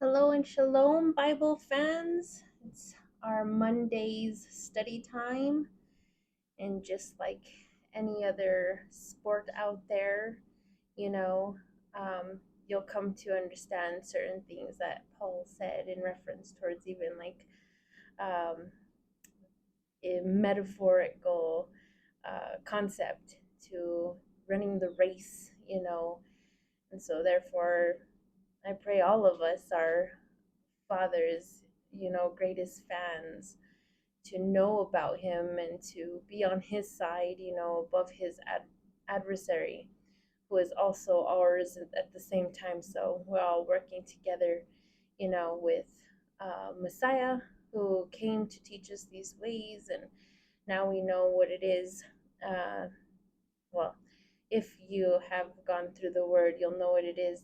Hello and shalom, Bible fans. It's our Monday's study time, and just like any other sport out there, you know, um, you'll come to understand certain things that Paul said in reference towards even like um, a metaphorical concept to running the race. And so, therefore, I pray all of us are Father's, greatest fans, to know about him and to be on his side, above his adversary, who is also ours at the same time. So we're all working together, with Messiah, who came to teach us these ways, and now we know what it is. Uh, well, if you have gone through the word, you'll know what it is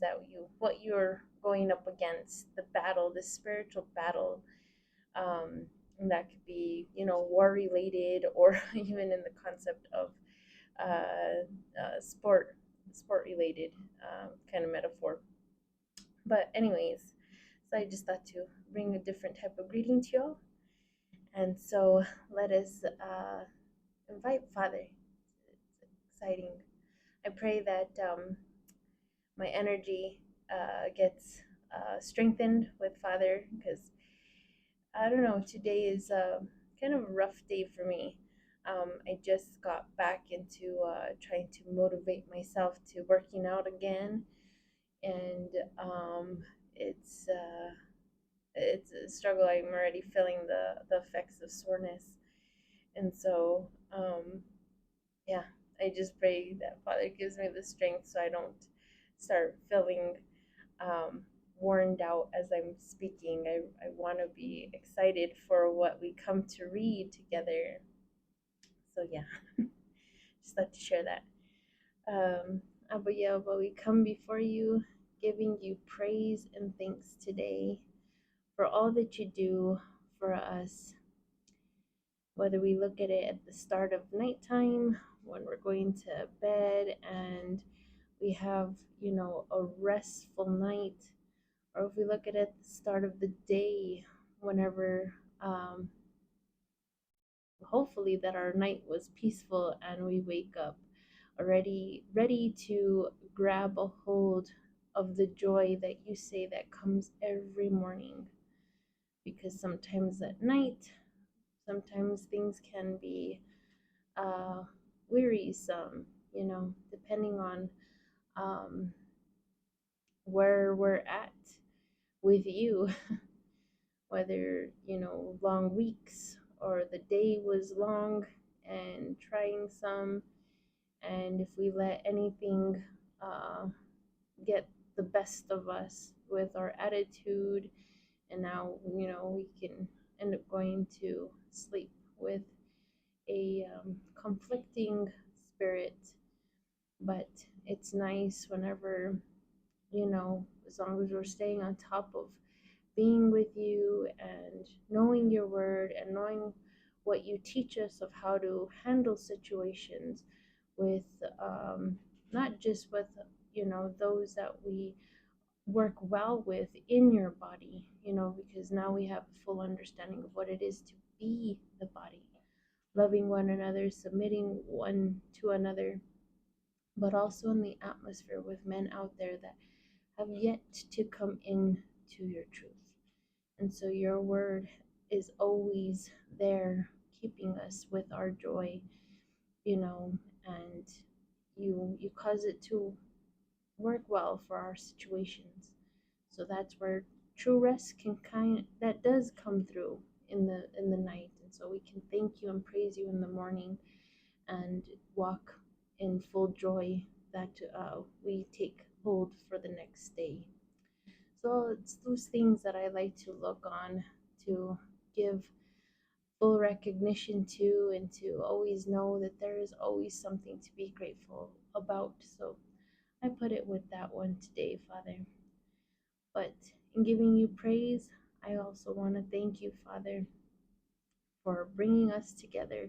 what you're going up against, the battle, the spiritual battle. And that could be, war related, or even in the concept of sport related kind of metaphor. But anyways, so I just thought to bring a different type of greeting to y'all. And so let us invite Father. It's exciting. I pray that my energy gets strengthened with Father, because I don't know, today is kind of a rough day for me. I just got back into trying to motivate myself to working out again, and it's a struggle. I'm already feeling the effects of soreness, and so yeah, I just pray that Father gives me the strength so I don't start feeling um, worn out as I'm speaking. I want to be excited for what we come to read together. So yeah, just like to share that. Abba Yehovah, we come before you, giving you praise and thanks today for all that you do for us. Whether we look at it at the start of nighttime, when we're going to bed, and we have, a restful night, or if we look at it at the start of the day, whenever hopefully that our night was peaceful and we wake up already ready to grab a hold of the joy that you say that comes every morning. Because sometimes at night, sometimes things can be uh, wearisome, depending on um, where we're at with you. Whether, long weeks or the day was long and trying some, and if we let anything uh, get the best of us with our attitude, and now, we can end up going to sleep with a conflicting spirit. But it's nice whenever, as long as we're staying on top of being with you and knowing your word and knowing what you teach us of how to handle situations with, not just with, those that we work well with in your body, because now we have a full understanding of what it is to be the body, loving one another, submitting one to another, but also in the atmosphere with men out there that have yet to come into your truth. And so your word is always there, keeping us with our joy, and you cause it to work well for our situations. So that's where true rest that does come through in the night. And so we can thank you and praise you in the morning, and walk in full joy that we take hold for the next day. So it's those things that I like to look on, to give full recognition to, and to always know that there is always something to be grateful about. So I put it with that one today, Father. But in giving you praise, I also want to thank you, Father, for bringing us together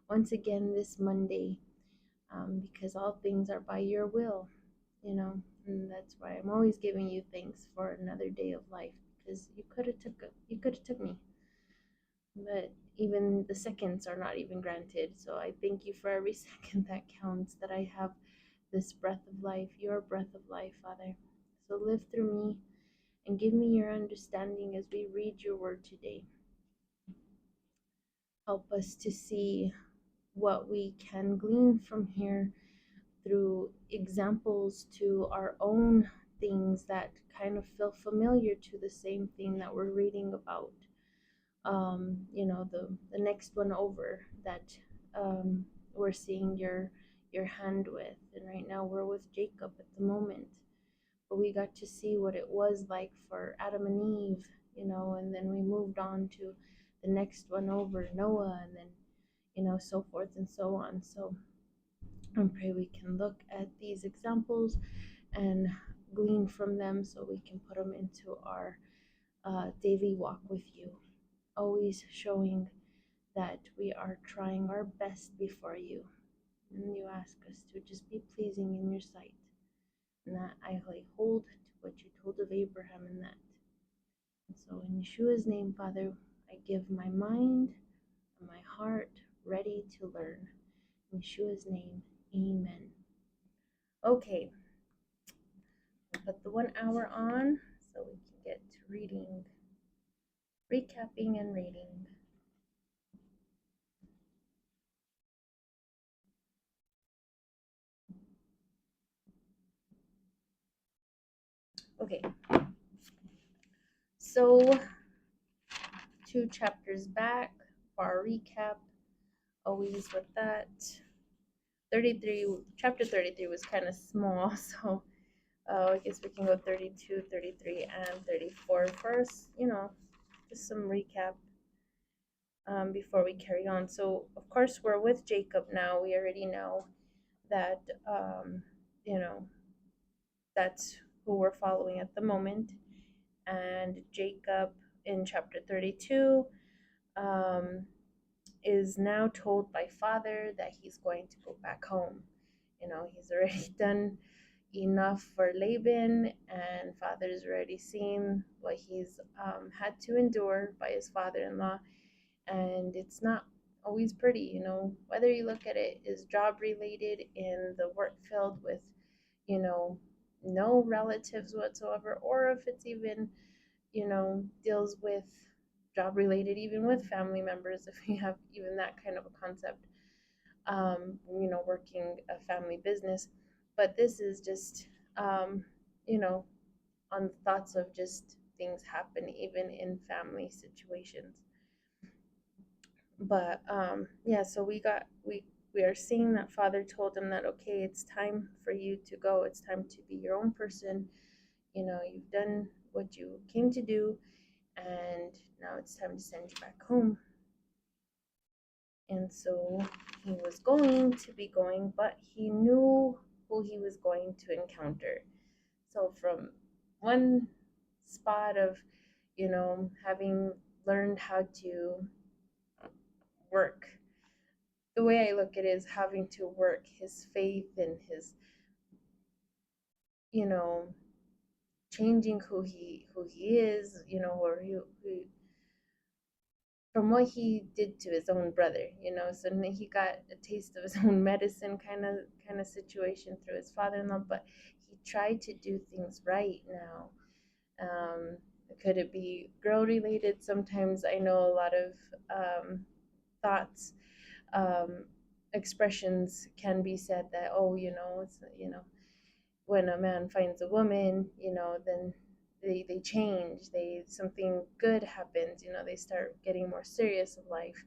once again this Monday, because all things are by your will, and that's why I'm always giving you thanks for another day of life, because you could have took me, but even the seconds are not even granted. So I thank you for every second that counts, that I have this breath of life, your breath of life, Father. So live through me and give me your understanding as we read your word today. Help us to see what we can glean from here through examples to our own things that kind of feel familiar to the same thing that we're reading about. The next one over that we're seeing your hand with, and right now we're with Jacob at the moment. But we got to see what it was like for Adam and Eve, and then we moved on to the next one over, Noah, and then so forth and so on. So I pray we can look at these examples and glean from them so we can put them into our daily walk with you, always showing that we are trying our best before you. And you ask us to just be pleasing in your sight. And that I lay hold to what you told of Abraham in that. And so in Yeshua's name, Father, I give my mind and my heart ready to learn. In Yeshua's name, amen. Okay, we'll put the 1 hour on so we can get to reading, recapping, and reading. Okay, so 2 chapters back for our recap, always with that. 33, chapter 33 was kind of small, so I guess we can go 32, 33, and 34 first, just some recap before we carry on. So, of course, we're with Jacob now. We already know that, you know, that's who we're following at the moment. And Jacob in chapter 32 is now told by Father that he's going to go back home. He's already done enough for Laban, and Father's already seen what he's had to endure by his father-in-law, and it's not always pretty. Whether you look at it as job related in the work field with no relatives whatsoever, or if it's even deals with job related even with family members, if you have even that kind of a concept, working a family business. But this is just on thoughts of just things happen even in family situations. But yeah, so we are seeing that Father told him that, okay, it's time for you to go, it's time to be your own person. You've done what you came to do, and now it's time to send you back home. And so he was going to be going, but he knew who he was going to encounter. So from one spot of, having learned how to work, the way I look at it is having to work his faith and his, changing who he is, or who from what he did to his own brother, so he got a taste of his own medicine kind of situation through his father-in-law, but he tried to do things right now. Could it be girl related? Sometimes I know a lot of thoughts, expressions can be said that, oh, it's, when a man finds a woman, then they change, something good happens, they start getting more serious of life.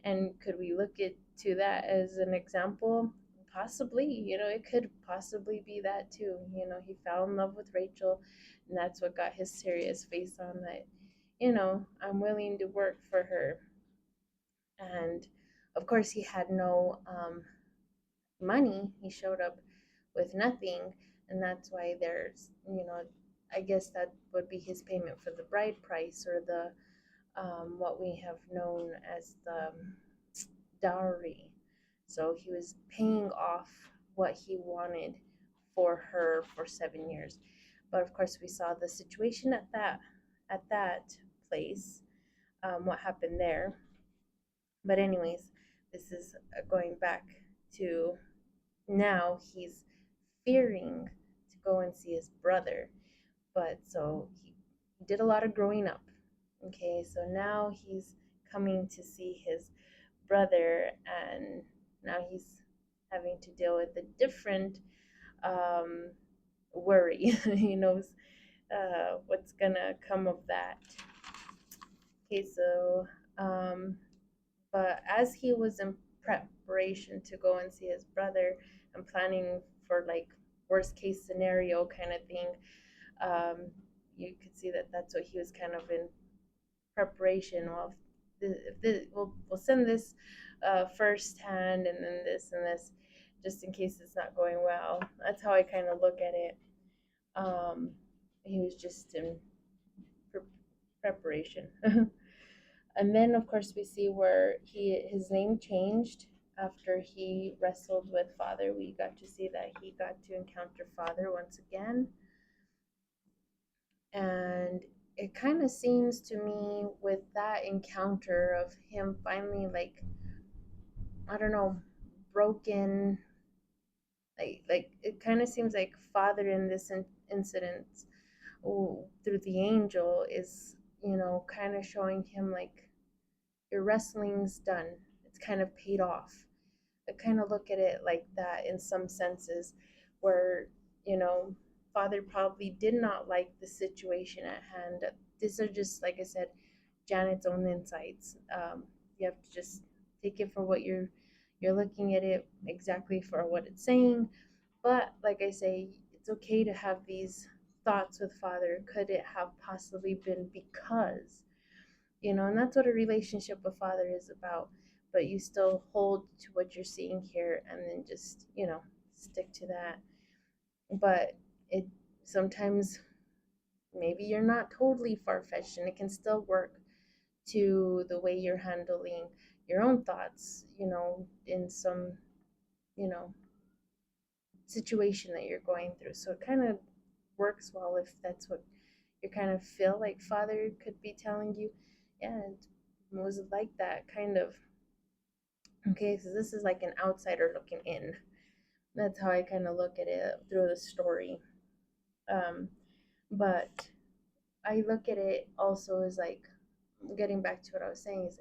And could we look to that as an example? Possibly, it could possibly be that too. He fell in love with Rachel, and that's what got his serious face on, that I'm willing to work for her. And of course he had no money. He showed up with nothing, and that's why there's, I guess that would be his payment for the bride price, or the what we have known as the dowry. So he was paying off what he wanted for her for 7 years. But of course we saw the situation at at that place, what happened there. But anyways, this is going back to now he's fearing to go and see his brother. But so he did a lot of growing up. Okay, so now he's coming to see his brother, and now he's having to deal with a different um, worry. He knows what's gonna come of that. Okay, so but as he was in preparation to go and see his brother and planning for like worst case scenario kind of thing, um, you could see that that's what he was kind of in preparation. Well, we'll send this first hand, and then this and this, just in case it's not going well. That's how I kind of look at it. Um, he was just in preparation. And then, of course, we see where his name changed after he wrestled with Father. We got to see that he got to encounter Father once again. And it kind of seems to me with that encounter of him finally, like, I don't know, broken, like it kind of seems like Father in this incident, through the angel, is, kind of showing him like, your wrestling's done. It's kind of paid off. I kind of look at it like that in some senses, where, you know, Father probably did not like the situation at hand. These are just, like I said, Janet's own insights. You have to just take it for what you're looking at it exactly for what it's saying. But like I say, it's okay to have these thoughts with Father. Could it have possibly been because, and that's what a relationship with Father is about. But you still hold to what you're seeing here, and then just, stick to that. But it sometimes, maybe you're not totally far-fetched, and it can still work to the way you're handling your own thoughts, in some, you know situation that you're going through. So it kind of works well if that's what you kind of feel like Father could be telling you. Yeah, it was like that kind of. Okay, so this is like an outsider looking in. That's how I kind of look at it through the story. Um, but I look at it also as like, getting back to what I was saying, is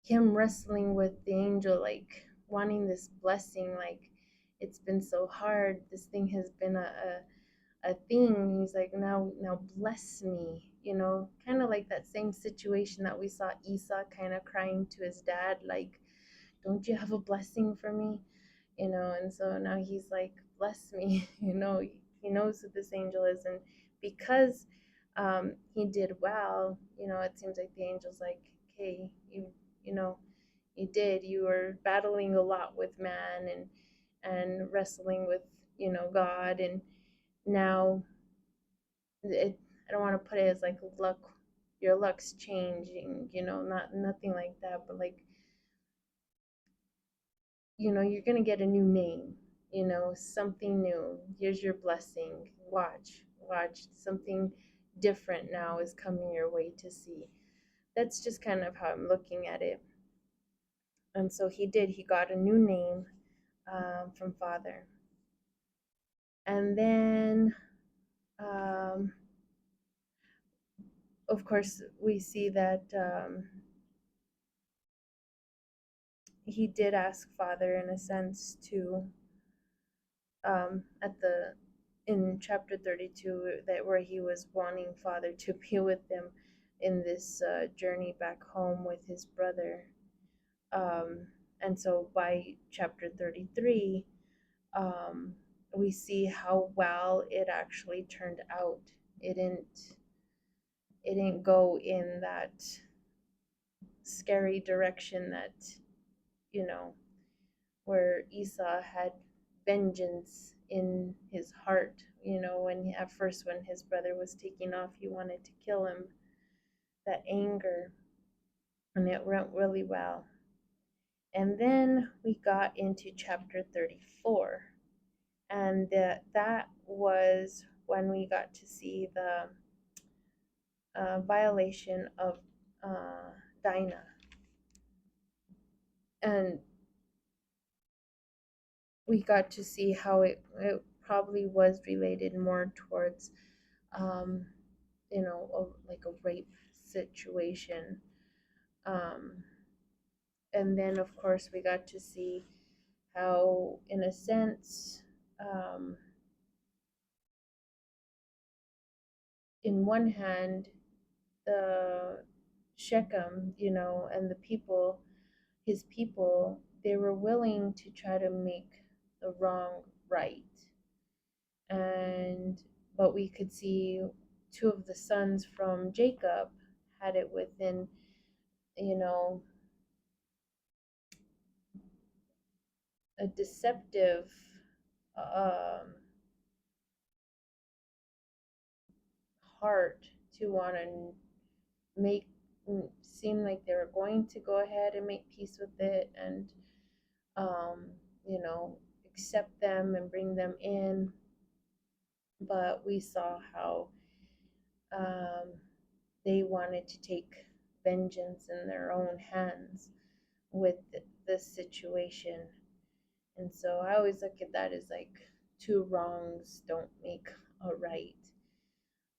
him wrestling with the angel, like wanting this blessing. Like, it's been so hard. This thing has been a thing. He's like, now bless me. Kind of like that same situation that we saw Esau kind of crying to his dad, like, don't you have a blessing for me? And so now he's like, bless me. He knows who this angel is, and because he did well, it seems like the angel's like, okay, you know you were battling a lot with man, and wrestling with, God, and now I don't want to put it as like luck, your luck's changing, nothing like that, but like, you're going to get a new name, something new. Here's your blessing. Watch. Something different now is coming your way to see. That's just kind of how I'm looking at it. And so he got a new name from Father. And then, of course, we see that he did ask Father, in a sense, to at the in chapter 32, that where he was wanting Father to be with him in this journey back home with his brother. And so by chapter 33, we see how well it actually turned out. It didn't go in that scary direction that, you know where Esau had vengeance in his heart. At first, when his brother was taking off, he wanted to kill him. That anger, and it went really well. And then we got into chapter 34, and that was when we got to see violation of Dinah. And we got to see how it probably was related more towards, um, like a rape situation. Um, and then, of course, we got to see how, in a sense, um, in one hand, the Shechem, and the people, his people, they were willing to try to make the wrong right. And but we could see two of the sons from Jacob had it within, you know, a deceptive um, heart to want to make seem like they were going to go ahead and make peace with it, and um, you know, accept them and bring them in. But we saw how um, they wanted to take vengeance in their own hands with this situation. And so I always look at that as like two wrongs don't make a right.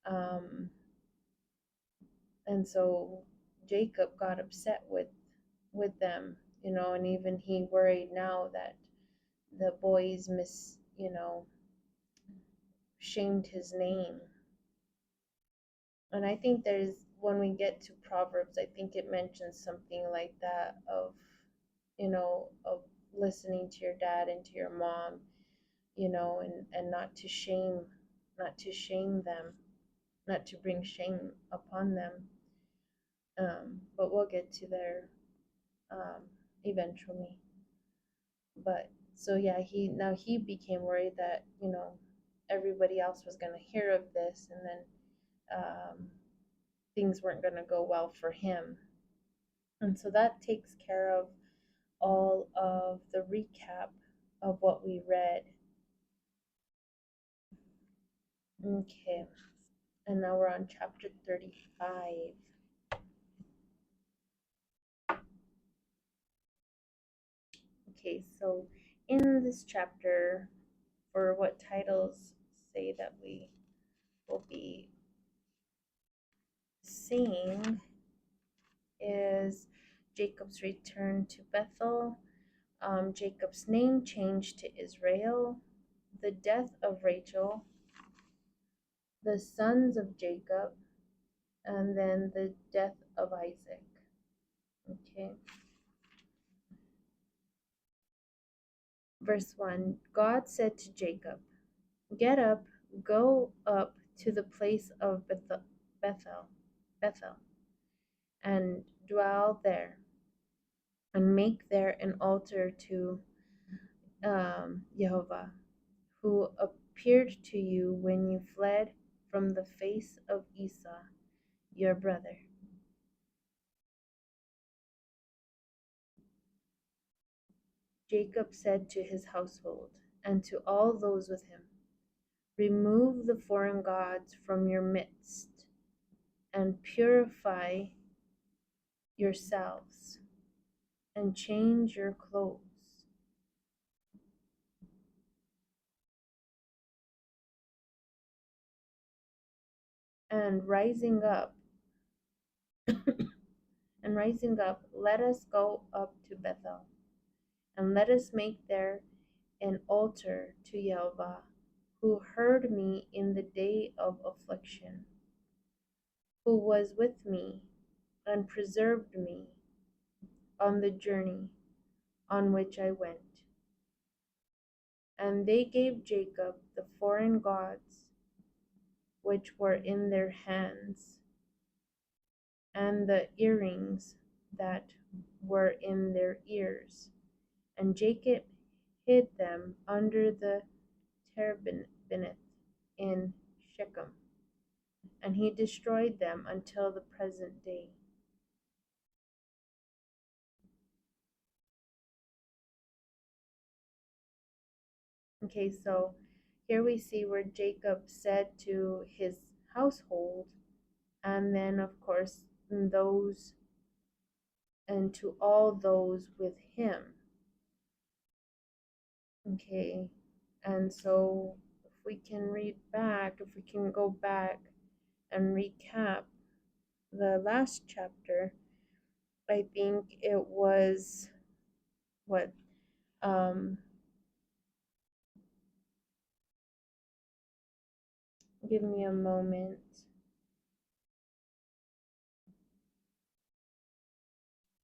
Um, and so Jacob got upset with them, and even he worried now that the boys shamed his name. And I think there's, when we get to Proverbs, I think it mentions something like that of listening to your dad and to your mom, and not to shame them, not to bring shame upon them. But we'll get to there um, eventually. But so yeah, he became worried that everybody else was going to hear of this, and then things weren't going to go well for him. And so that takes care of all of the recap of what we read. Okay, and now we're on chapter 35. Okay, so in this chapter, for what titles say that we will be seeing, is Jacob's return to Bethel, Jacob's name changed to Israel, the death of Rachel, the sons of Jacob, and then the death of Isaac. Okay. Verse 1, God said to Jacob, "Get up, go up to the place of Bethel, and dwell there, and make there an altar to Yehovah, who appeared to you when you fled from the face of Esau, your brother." Jacob said to his household and to all those with him, "Remove the foreign gods from your midst, and purify yourselves, and change your clothes." And rising up, let us go up to Bethel, and let us make there an altar to Yehovah, who heard me in the day of affliction, who was with me and preserved me on the journey on which I went. And they gave Jacob the foreign gods which were in their hands, and the earrings that were in their ears. And Jacob hid them under the terebinth in Shechem, and he destroyed them until the present day. Okay, so here we see where Jacob said to his household, And then, of course, those and to all those with him. Okay, and so if we can read back, if we can go back and recap the last chapter, I think it was what um give me a moment.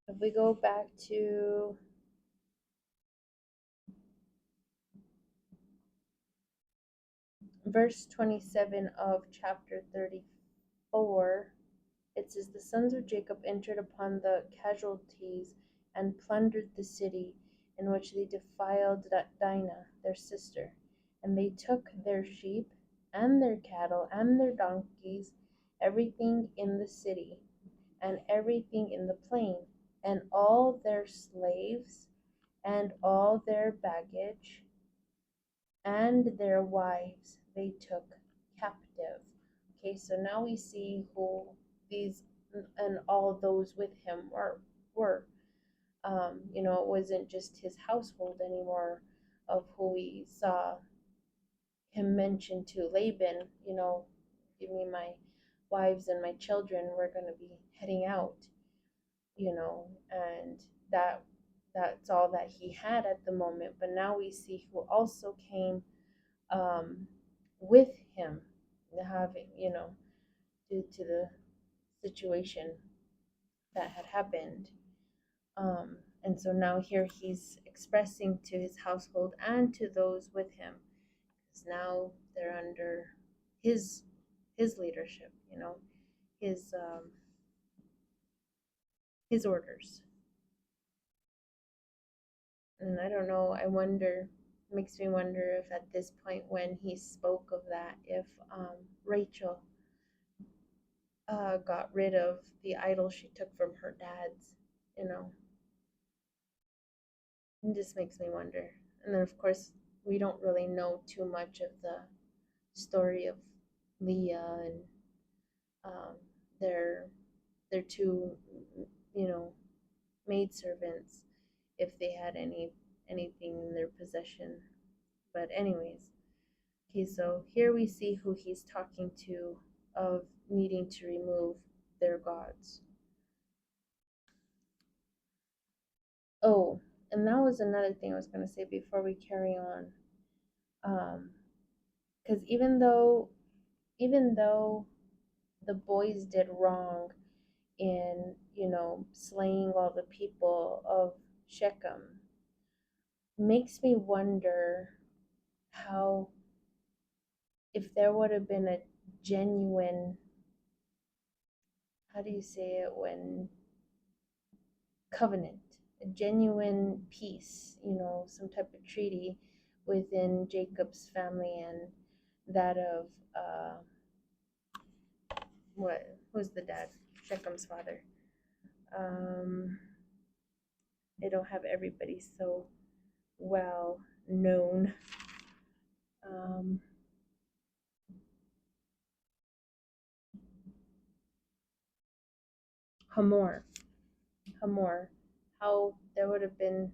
If we go back to verse 27 of chapter 34, it says, "The sons of Jacob entered upon the casualties and plundered the city, in which they defiled Dinah, their sister. And they took their sheep, and their cattle, and their donkeys, everything in the city, and everything in the plain, and all their slaves, and all their baggage, and their wives they took captive." Okay, so now we see who these and all those with him were. It wasn't just his household anymore, of who we saw him mention to Laban, give me my wives and my children, we're going to be heading out, and that that's all that he had at the moment. But now we see who also came um, with him, having, due to the situation that had happened. And so now here he's expressing to his household and to those with him, because now they're under his his leadership, his his orders. And I don't know, makes me wonder if at this point when he spoke of that, if Rachel got rid of the idol she took from her dad's, you know. It just makes me wonder. And then, of course, we don't really know too much of the story of Leah and um, their their two, you know, maidservants, if they had anything in their possession. But anyways, okay, so here we see who he's talking to of needing to remove their gods. Oh, and that was another thing I was going to say before we carry on. Because even though the boys did wrong in, slaying all the people of Shechem, makes me wonder how, if there would have been a genuine, how do you say it, when covenant, a genuine peace, some type of treaty within Jacob's family and that of who's the dad? Shechem's father. I don't have everybody so well known. Um, Hamor, Hamor, how there would have been,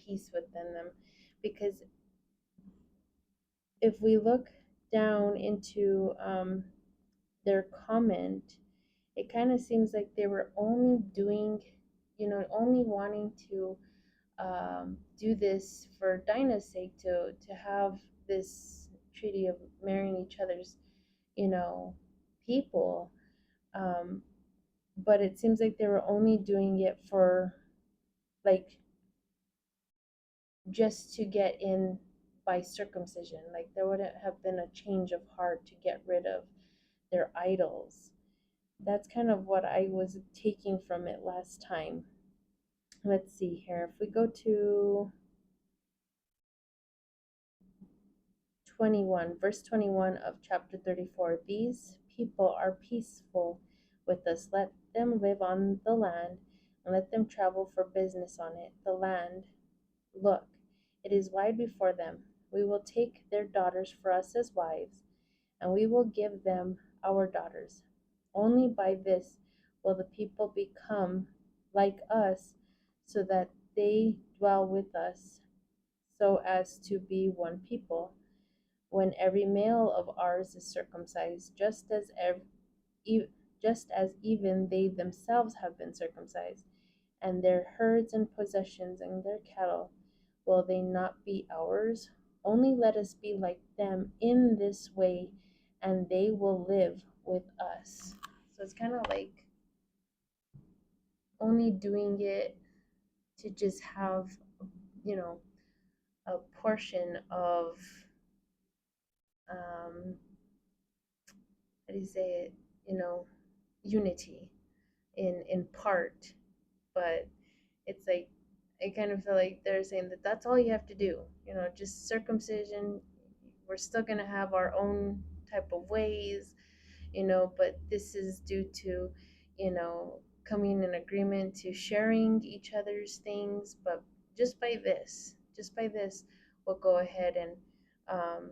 peace within them, because if we look down into their comment, it kind of seems like they were only doing, only wanting to do this for Dinah's sake, to have this treaty of marrying each other's, you know, people. Um, but it seems like they were only doing it for, like, just to get in by circumcision. Like, there wouldn't have been a change of heart to get rid of their idols. That's kind of what I was taking from it last time. Let's see here. If we go to 21, verse 21 of chapter 34, "These people are peaceful with us. Let them live on the land, and let them travel for business on it. The land, look, it is wide before them. We will take their daughters for us as wives, and we will give them our daughters. Only by this will the people become like us, so that they dwell with us, so as to be one people. When every male of ours is circumcised, just as even they themselves have been circumcised, and their herds and possessions and their cattle, will they not be ours? Only let us be like them in this way, and they will live with us. So it's kind of like only doing it to just have, you know, a portion of, um, how do you say it, you know, unity in part, but it's like I kind of feel like they're saying that that's all you have to do, just circumcision. We're still going to have our own type of ways, but this is due to, coming in agreement to sharing each other's things. But just by this, we'll go ahead and um,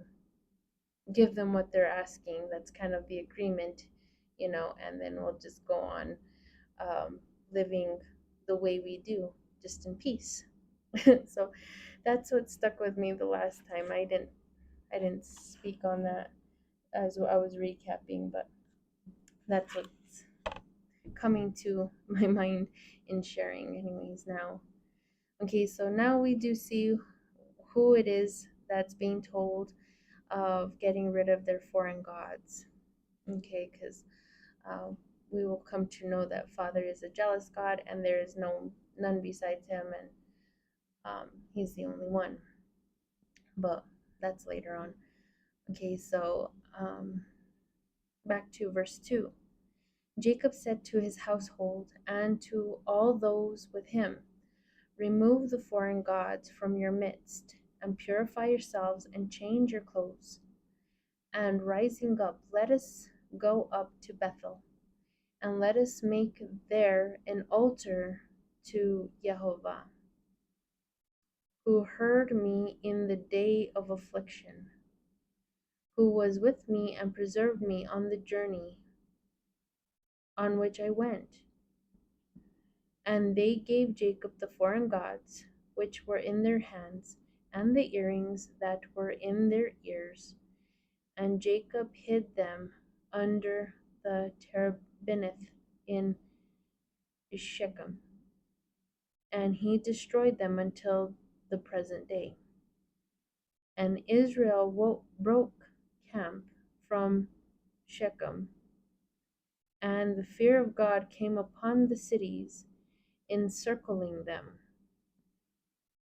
give them what they're asking. That's kind of the agreement, and then we'll just go on um, living the way we do, just in peace. So that's what stuck with me the last time. I didn't speak on that as I was recapping, but that's what's coming to my mind in sharing anyways now. Okay, so now we do see who it is that's being told of getting rid of their foreign gods. Okay, because uh, we will come to know that Father is a jealous God, and there is none besides him, and he's the only one. But that's later on. Okay, so back to verse 2. Jacob said to his household and to all those with him, remove the foreign gods from your midst, and purify yourselves, and change your clothes. And rising up, let us go up to Bethel, and let us make there an altar to Yehovah, who heard me in the day of affliction, who was with me and preserved me on the journey on which I went. And they gave Jacob the foreign gods which were in their hands, and the earrings that were in their ears. And Jacob hid them under the terebinth in Shechem, and he destroyed them until the present day. And Israel broke camp from Shechem, and the fear of God came upon the cities encircling them,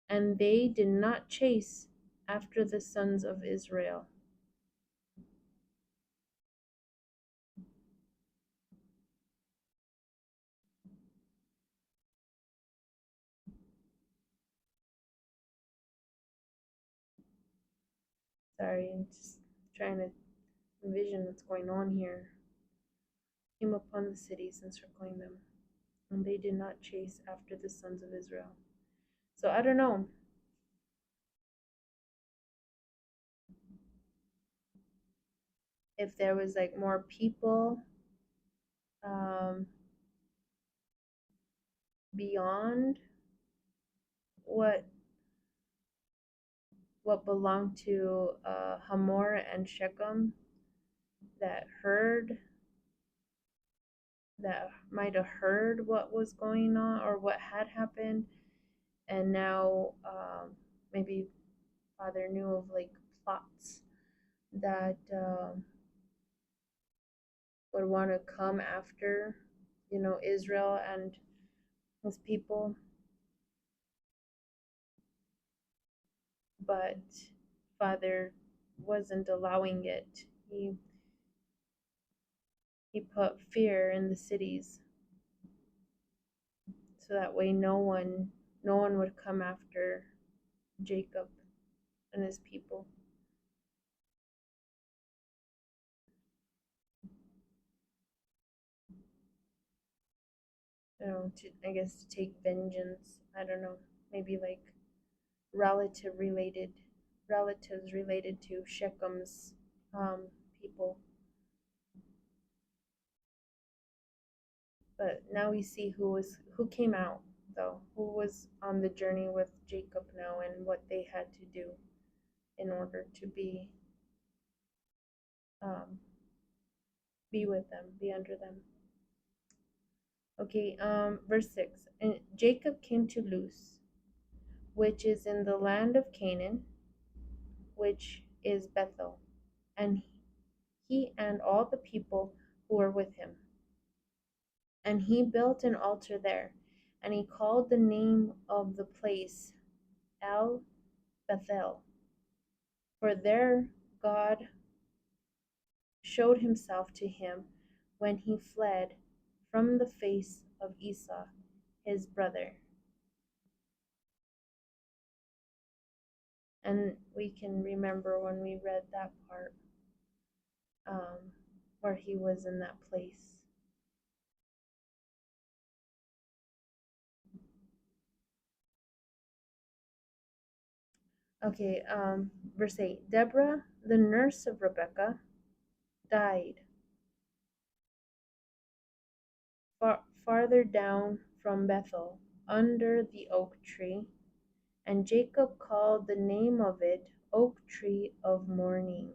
and they did not chase after the sons of Israel. Sorry, I'm just trying to envision what's going on here. Came upon the cities encircling them, and they did not chase after the sons of Israel. So I don't know if there was like more people um, beyond what belonged to Hamor and Shechem that heard that might have heard what was going on or what had happened, and now maybe Father knew of like plots that would want to come after, Israel and his people, but Father wasn't allowing it. He put fear in the cities, so that way no one would come after Jacob and his people. I guess to take vengeance. I don't know. Maybe like relative related relatives related to Shechem's people. But now we see who came out though, who was on the journey with Jacob now, and what they had to do in order to um, be with them, be under them. Okay, verse 6. And Jacob came to Luz, which is in the land of Canaan, which is Bethel, and he and all the people who were with him. And he built an altar there, and he called the name of the place El Bethel, for there God showed himself to him when he fled from the face of Esau, his brother. And we can remember when we read that part, where he was in that place. Okay, verse 8. Deborah, the nurse of Rebekah, died farther down from Bethel, under the oak tree, and Jacob called the name of it Oak Tree of Mourning.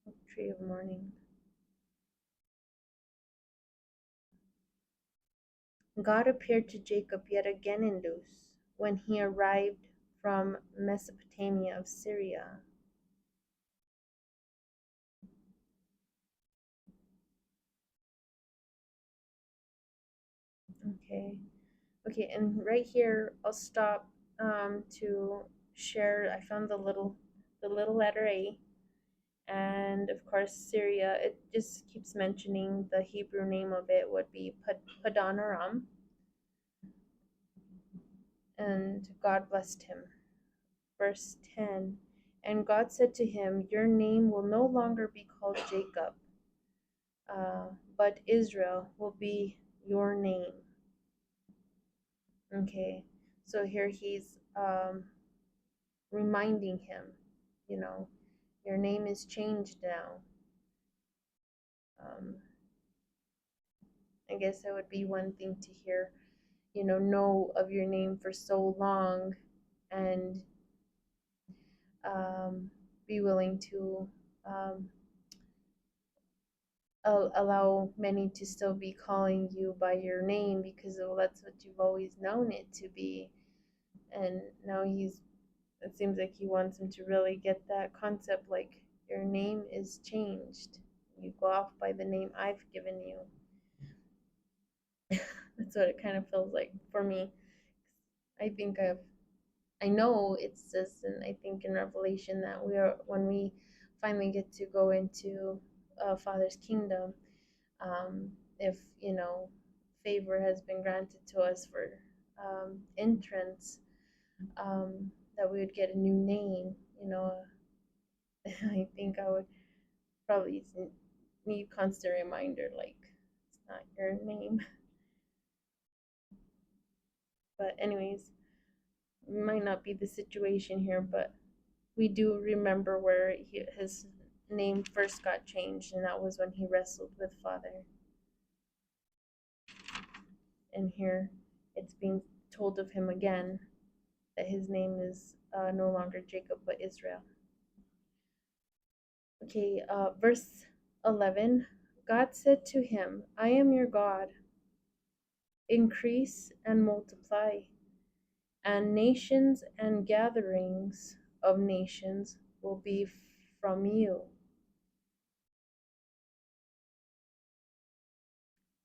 Oak Tree of Mourning. God appeared to Jacob yet again in Luz, when he arrived from Mesopotamia of Syria. Okay, and right here I'll stop to share. I found the little letter A, and of course Syria. It just keeps mentioning the Hebrew name of it would be Padan Aram, and God blessed him. Verse 10. And God said to him, your name will no longer be called Jacob, but Israel will be your name. Okay, so here he's reminding him, your name is changed now. I guess that would be one thing to hear, know of your name for so long, and be willing to allow many to still be calling you by your name, because that's what you've always known it to be. And now it seems like he wants him to really get that concept, like your name is changed. You go off by the name I've given you. That's what it kind of feels like for me. I know it says, and I think in Revelation, that when we finally get to go into Father's kingdom, if favor has been granted to us for entrance, that we would get a new name. I think I would probably need constant reminder, like it's not your name. But anyways, might not be the situation here, but we do remember where his name first got changed, and that was when he wrestled with Father. And here it's being told of him again that his name is no longer Jacob but Israel. Okay, verse 11. God said to him, I am your God. Increase and multiply, and nations and gatherings of nations will be from you,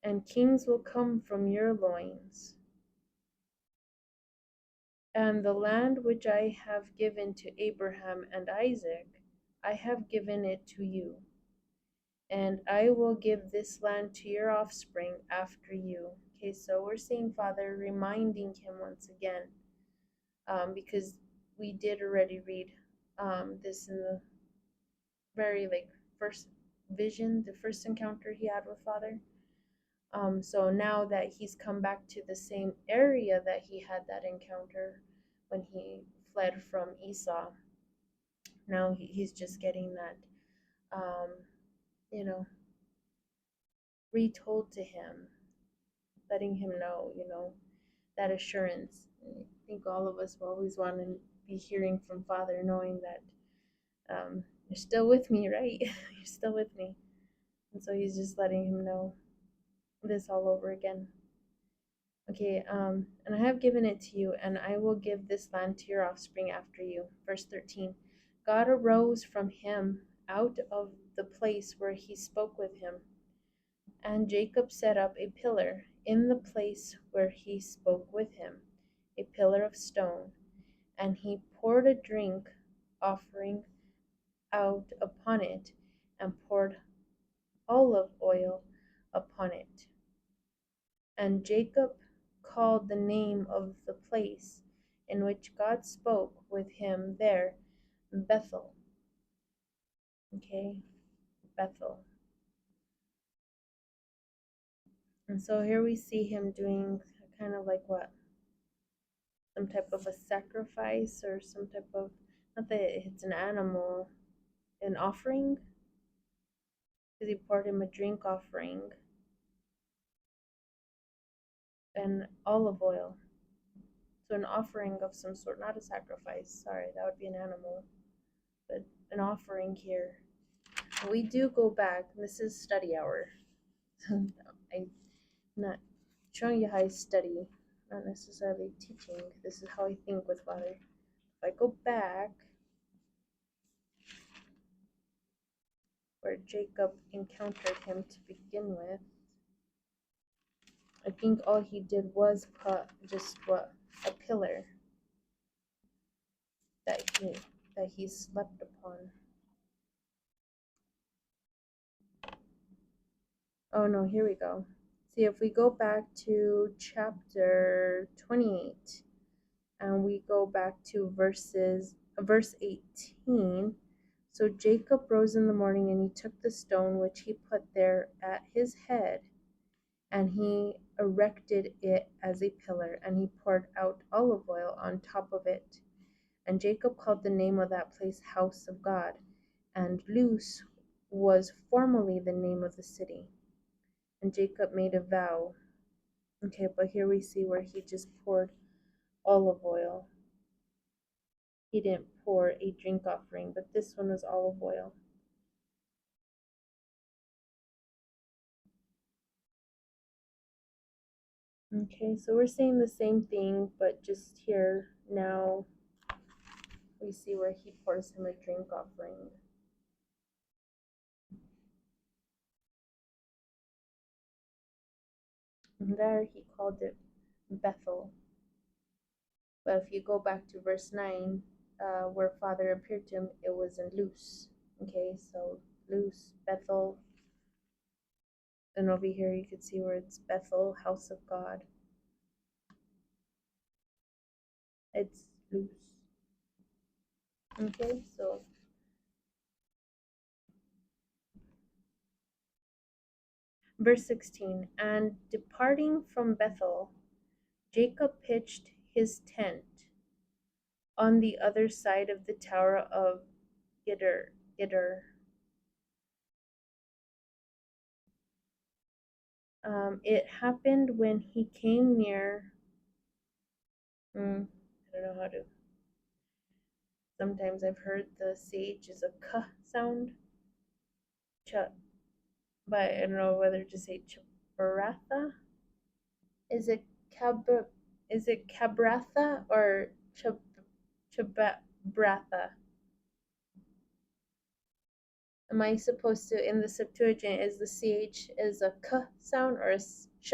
and kings will come from your loins. And the land which I have given to Abraham and Isaac, I have given it to you. And I will give this land to your offspring after you. Okay, so we're seeing Father reminding him once again, because we did already read this in the very first vision, the first encounter he had with Father. So now that he's come back to the same area that he had that encounter when he fled from Esau. Now he's just getting that, you know, retold to him, letting him know, that assurance. And I think all of us will always want to be hearing from Father, knowing that you're still with me, right? You're still with me. And so he's just letting him know this all over again. Okay, and I have given it to you, and I will give this land to your offspring after you. Verse 13. God arose from him out of the place where he spoke with him, and Jacob set up a pillar in the place where he spoke with him, a pillar of stone, and he poured a drink offering out upon it, and poured olive oil upon it. And Jacob called the name of the place in which God spoke with him there Bethel. Okay, Bethel. And so here we see him doing kind of like what? Some type of a sacrifice, or some type of, not that it's an animal, an offering, because he poured him a drink offering and olive oil. So an offering of some sort, not a sacrifice. Sorry, that would be an animal, but an offering here. We do go back. This is study hour. I'm not showing you how I study, not necessarily teaching. This is how I think with Father. If I go back where Jacob encountered him to begin with, I think all he did was put just a pillar that he slept upon. Oh no, here we go. See, if we go back to chapter 28 and we go back to verse 18. So Jacob rose in the morning, and he took the stone which he put there at his head, and he erected it as a pillar, and he poured out olive oil on top of it. And Jacob called the name of that place House of God, and Luz was formerly the name of the city. And Jacob made a vow. Okay, but here we see where he just poured olive oil. He didn't pour a drink offering, but this one was olive oil. Okay, so we're saying the same thing, but just here now we see where he pours him a drink offering. And there he called it Bethel. But if you go back to verse 9, where Father appeared to him, it was in Luz. Okay, so Luz, Bethel. And over here you can see where it's Bethel, House of God. It's Luz. Okay, so verse 16, and departing from Bethel, Jacob pitched his tent on the other side of the tower of Gidder. It happened when he came near. I don't know how to. Sometimes I've heard the CH is a k sound. But I don't know whether to say Chabaratha. Is it Cabratha or Chabratha? Am I supposed to, in the Septuagint, is the CH is a k sound or a sh?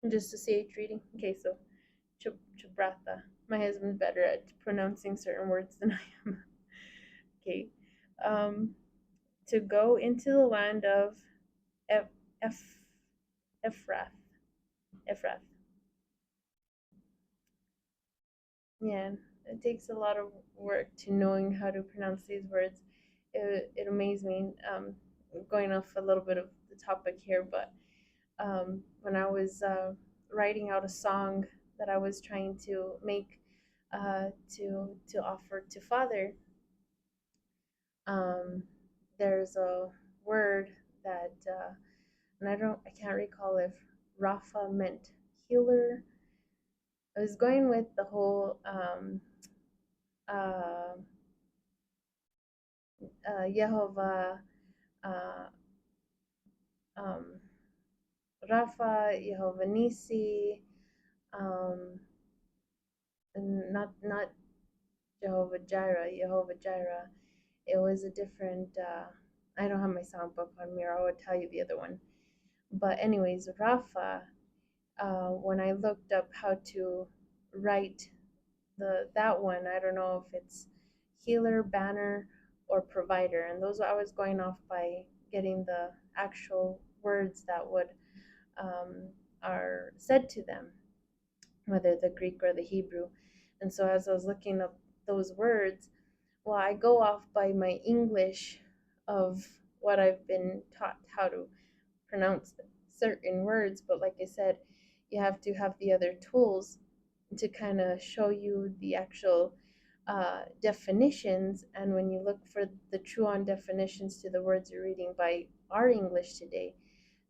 Just a CH reading? Okay, so Chabratha. My husband's better at pronouncing certain words than I am. Okay. To go into the land of Ephrath. Yeah, it takes a lot of work to knowing how to pronounce these words. It amazed me. Going off a little bit of the topic here, but when I was writing out a song that I was trying to make to offer to Father. Um, there's a word that and I can't recall if Rafa meant healer. I was going with the whole uh, Yehovah, uh, um, Rafa, Yehovah Nisi, um, and not Jehovah Jireh, Jehovah Jireh. It was a different. I don't have my sound book on me, or I would tell you the other one. But anyways, Rafa. When I looked up how to write that one, I don't know if it's healer, banner, or provider, and those I was going off by getting the actual words that would are said to them, whether the Greek or the Hebrew. And so as I was looking up those words, well, I go off by my English of what I've been taught how to pronounce certain words, but like I said, you have to have the other tools to kind of show you the actual definitions. And when you look for the true on definitions to the words you're reading by our English today,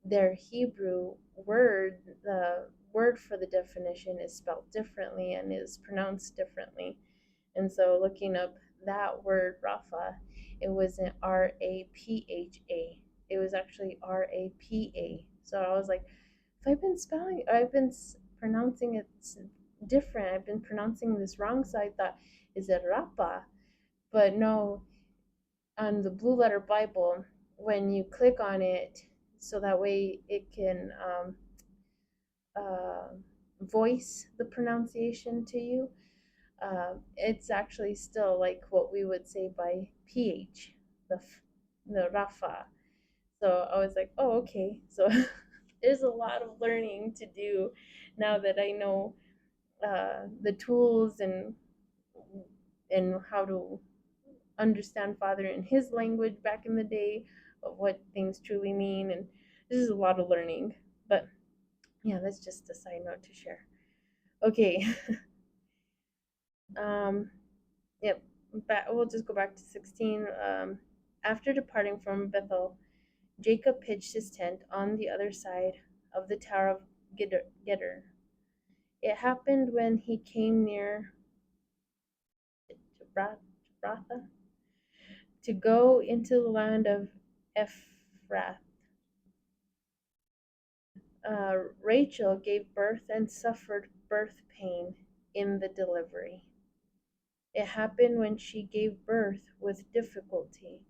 their Hebrew word, the word for the definition is spelled differently and is pronounced differently. And so looking up that word Rapha, it wasn't Rapha. It was actually Rapa. So I was like, if I've been pronouncing it different. I've been pronouncing this wrong. So I thought, is it Rapa? But no, on the Blue Letter Bible, when you click on it, so that way it can uh, voice the pronunciation to you, it's actually still like what we would say by PH, the Rafa. So I was like, oh, okay. So there's a lot of learning to do now that I know the tools and how to understand Father in his language back in the day of what things truly mean. And this is a lot of learning. But yeah, that's just a side note to share. Okay. um, yep. We'll just go back to 16. After departing from Bethel, Jacob pitched his tent on the other side of the Tower of Gedor. It happened when he came near Jabratha to go into the land of Ephrath. Rachel gave birth and suffered birth pain in the delivery. It happened when she gave birth with difficulty.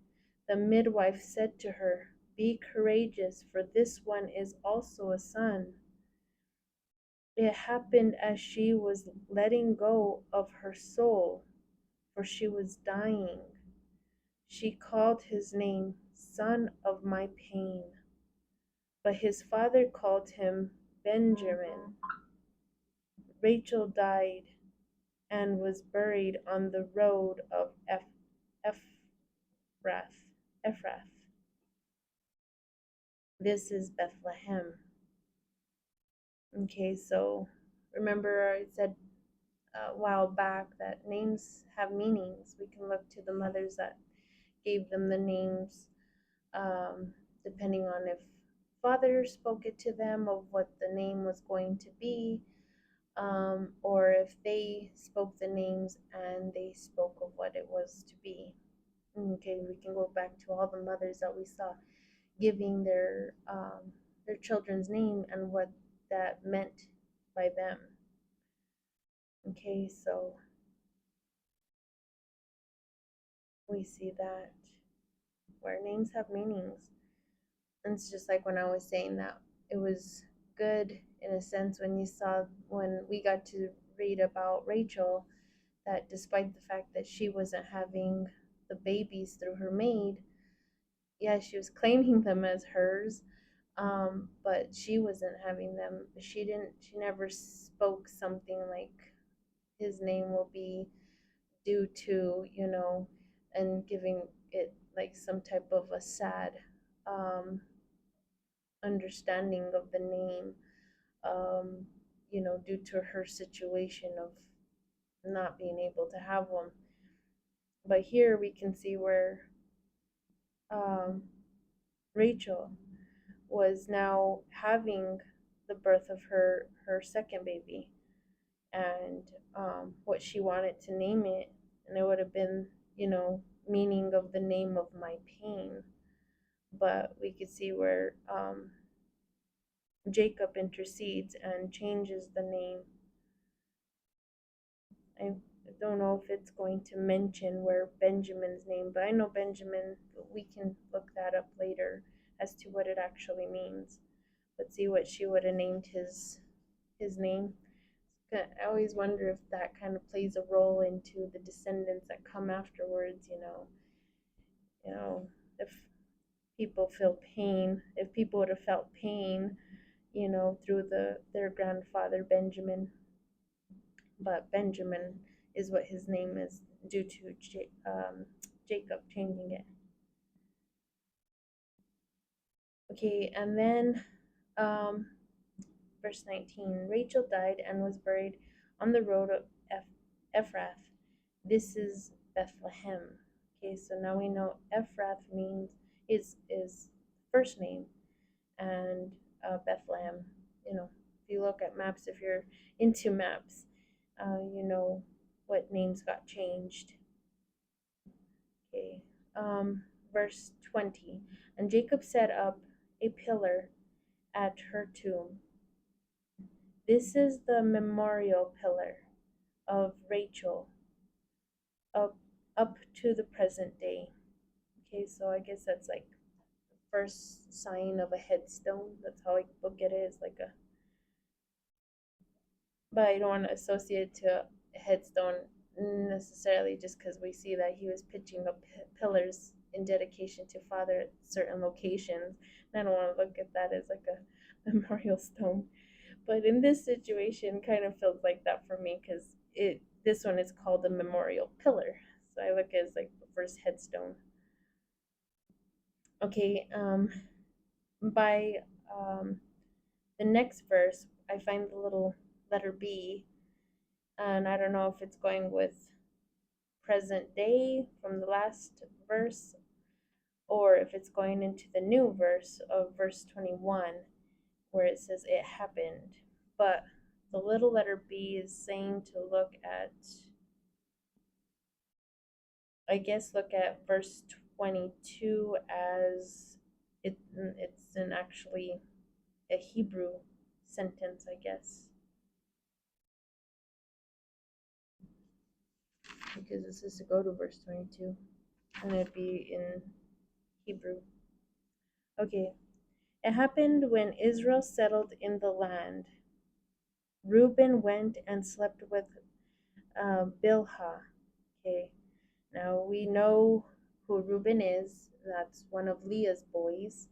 The midwife said to her, "Be courageous, for this one is also a son." It happened as she was letting go of her soul, for she was dying. She called his name Son of My Pain. But his father called him Benjamin. Rachel died and was buried on the road of Ephrath. This is Bethlehem. Okay, so remember I said a while back that names have meanings. We can look to the mothers that gave them the names, depending on if Father spoke it to them of what the name was going to be, or if they spoke the names and they spoke of what it was to be. Okay, we can go back to all the mothers that we saw giving their children's name and what that meant by them. Okay, so we see that where names have meanings. And it's just like when I was saying that it was good in a sense when we got to read about Rachel, that despite the fact that she wasn't having the babies through her maid, yeah, she was claiming them as hers, but she wasn't having them. She never spoke something like his name will be due to, and giving it like some type of a sad um, understanding of the name. Um, due to her situation of not being able to have one. But here we can see where um, Rachel was now having the birth of her second baby, and what she wanted to name it, and it would have been, meaning of the name of my pain. But we could see where Jacob intercedes and changes the name. I don't know if it's going to mention where Benjamin's name, but I know Benjamin, we can look that up later as to what it actually means. Let's see what she would have named his name. I always wonder if that kind of plays a role into the descendants that come afterwards. If people feel pain, if people would have felt pain, through their grandfather Benjamin, but Benjamin is what his name is due to Jacob changing it. Okay, and then verse 19, Rachel died and was buried on the road of Ephrath. This is Bethlehem. Okay, so now we know Ephrath means is first name, and Bethlehem. If you look at maps, if you're into maps, you know what names got changed. Okay, verse 20, and Jacob set up a pillar at her tomb. This is the memorial pillar of Rachel up to the present day. Okay, so I guess that's like the first sign of a headstone. That's how I look at it. It's like but I don't want to associate it to a headstone necessarily just because we see that he was pitching up pillars in dedication to Father at certain locations. And I don't want to look at that as like a memorial stone. But in this situation, kind of feels like that for me because this one is called a memorial pillar. So I look at it as like the first headstone. Okay, by the next verse, I find the little letter B, and I don't know if it's going with present day from the last verse or if it's going into the new verse of verse 21 where it says it happened. But the little letter B is saying to look at, I guess, look at verse 22 as it's an actually a Hebrew sentence, I guess. Because this is to go to verse 22 and it'd be in Hebrew. Okay. It happened when Israel settled in the land. Reuben went and slept with Bilhah. Okay. Now we know who Reuben is. That's one of Leah's boys.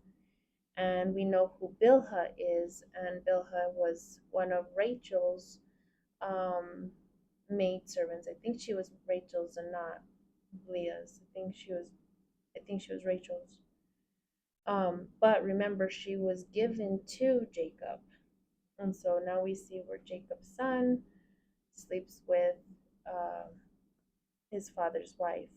And we know who Bilhah is. And Bilhah was one of Rachel's maidservants. I think she was Rachel's and not Leah's. I think she was Rachel's. But remember, she was given to Jacob. And so now we see where Jacob's son sleeps with his father's wife,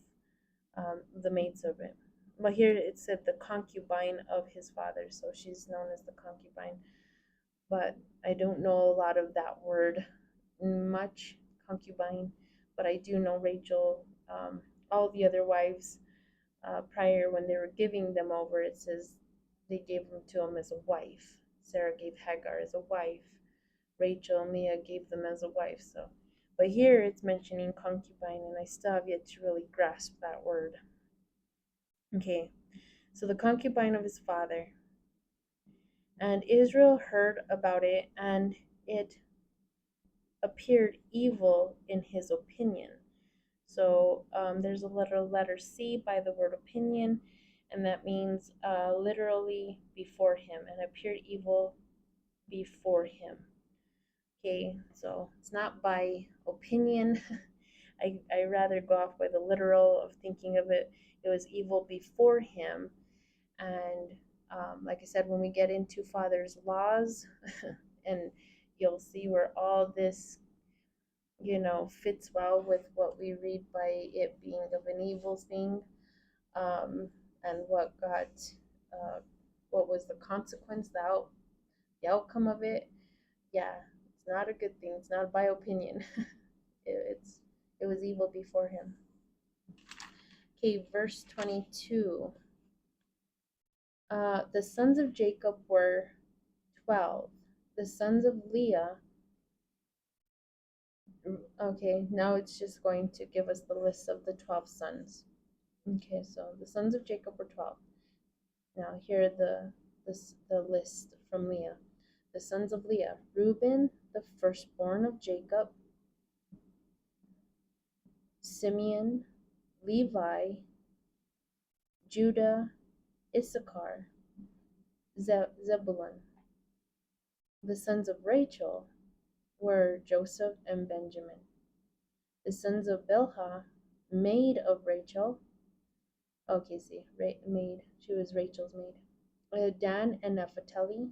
the maidservant. But here it said the concubine of his father, so she's known as the concubine. But I don't know a lot of that word much, concubine, but I do know Rachel, all the other wives prior when they were giving them over, it says they gave them to him as a wife. Sarah gave Hagar as a wife. Rachel and Leah gave them as a wife. So, but here it's mentioning concubine, and I still have yet to really grasp that word. Okay, so the concubine of his father. And Israel heard about it, and it appeared evil in his opinion. So there's a letter C by the word opinion, and that means literally before him, and appeared evil before him. Okay, so it's not by opinion. I rather go off by the literal of thinking of it. It was evil before him, and like I said, when we get into Father's laws, and you'll see where all this, fits well with what we read by it being of an evil thing, and uh, what was the consequence, the outcome of it. Yeah, it's not a good thing. It's not by opinion. It's it was evil before him. Okay, verse 22. The sons of Jacob were 12. The sons of Leah. Okay, now it's just going to give us the list of the 12 sons. Okay, so the sons of Jacob were 12. Now here are the list from Leah. The sons of Leah: Reuben, the firstborn of Jacob; Simeon, Levi, Judah, Issachar, Zebulun. The sons of Rachel were Joseph and Benjamin. The sons of Bilhah, maid of Rachel. Okay, see, maid. She was Rachel's maid. Dan and Naphtali.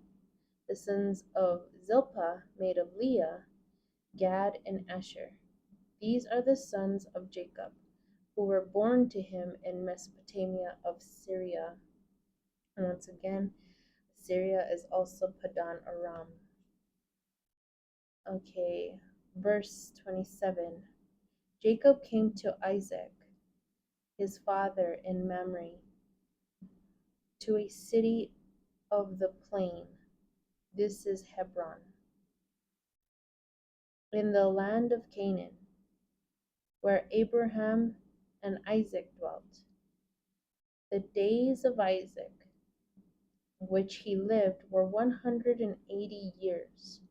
The sons of Zilpah, maid of Leah, Gad and Asher. These are the sons of Jacob, who were born to him in Mesopotamia of Syria. And once again, Syria is also Padan Aram. Okay, verse 27. Jacob came to Isaac, his father, in Mamre, to a city of the plain. This is Hebron, in the land of Canaan, where Abraham and Isaac dwelt. The days of Isaac, which he lived, were 180 years,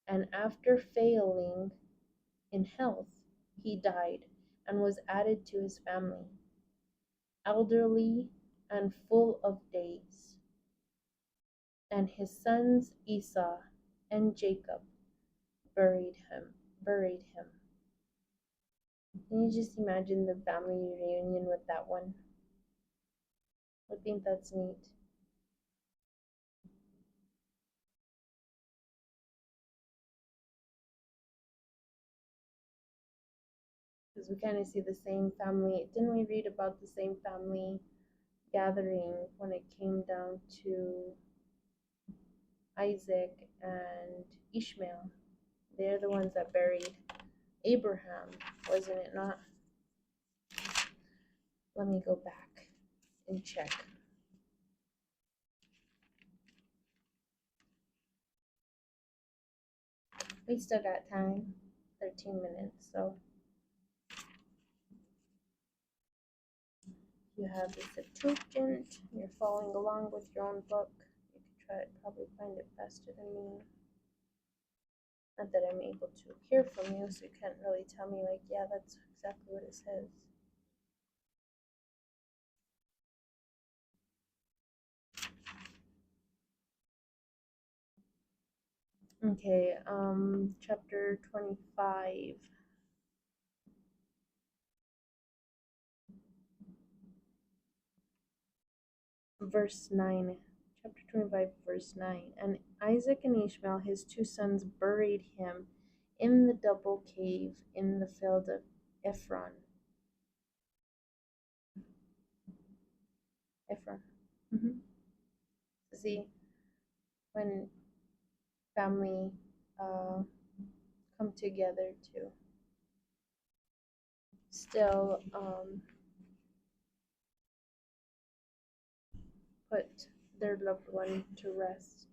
and after failing in health, he died and was added to his family, elderly and full of days. And his sons Esau and Jacob buried him. Can you just imagine the family reunion with that one? I think that's neat. Because we kind of see the same family. Didn't we read about the same family gathering when it came down to Isaac and Ishmael? They're the ones that buried Abraham, wasn't it not? Let me go back and check. We still got time, 13 minutes, so you have the Septuagint, you're following along with your own book. You could try to probably find it faster than me. Not that I'm able to hear from you, so you can't really tell me, like, yeah, that's exactly what it says. Okay, chapter 25. Verse 9. Chapter 25, verse 9. And Isaac and Ishmael, his two sons, buried him in the double cave in the field of Ephron. Mm-hmm. See, when family come together to still put their loved one to rest.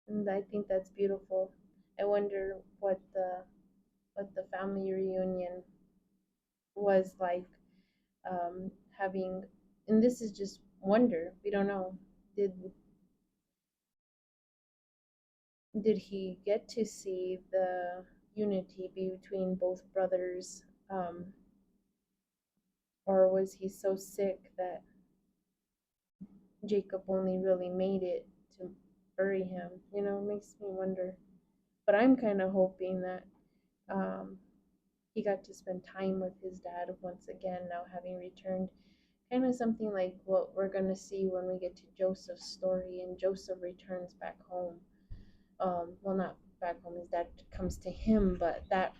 And I think that's beautiful. I wonder what the family reunion was like, having, and this is just wonder, we don't know, did he get to see the unity between both brothers, or was he so sick that Jacob only really made it to bury him? It makes me wonder. But I'm kind of hoping that he got to spend time with his dad once again, now having returned. Kind of something like what we're going to see when we get to Joseph's story and Joseph returns back home. well, not back home, his dad comes to him, but that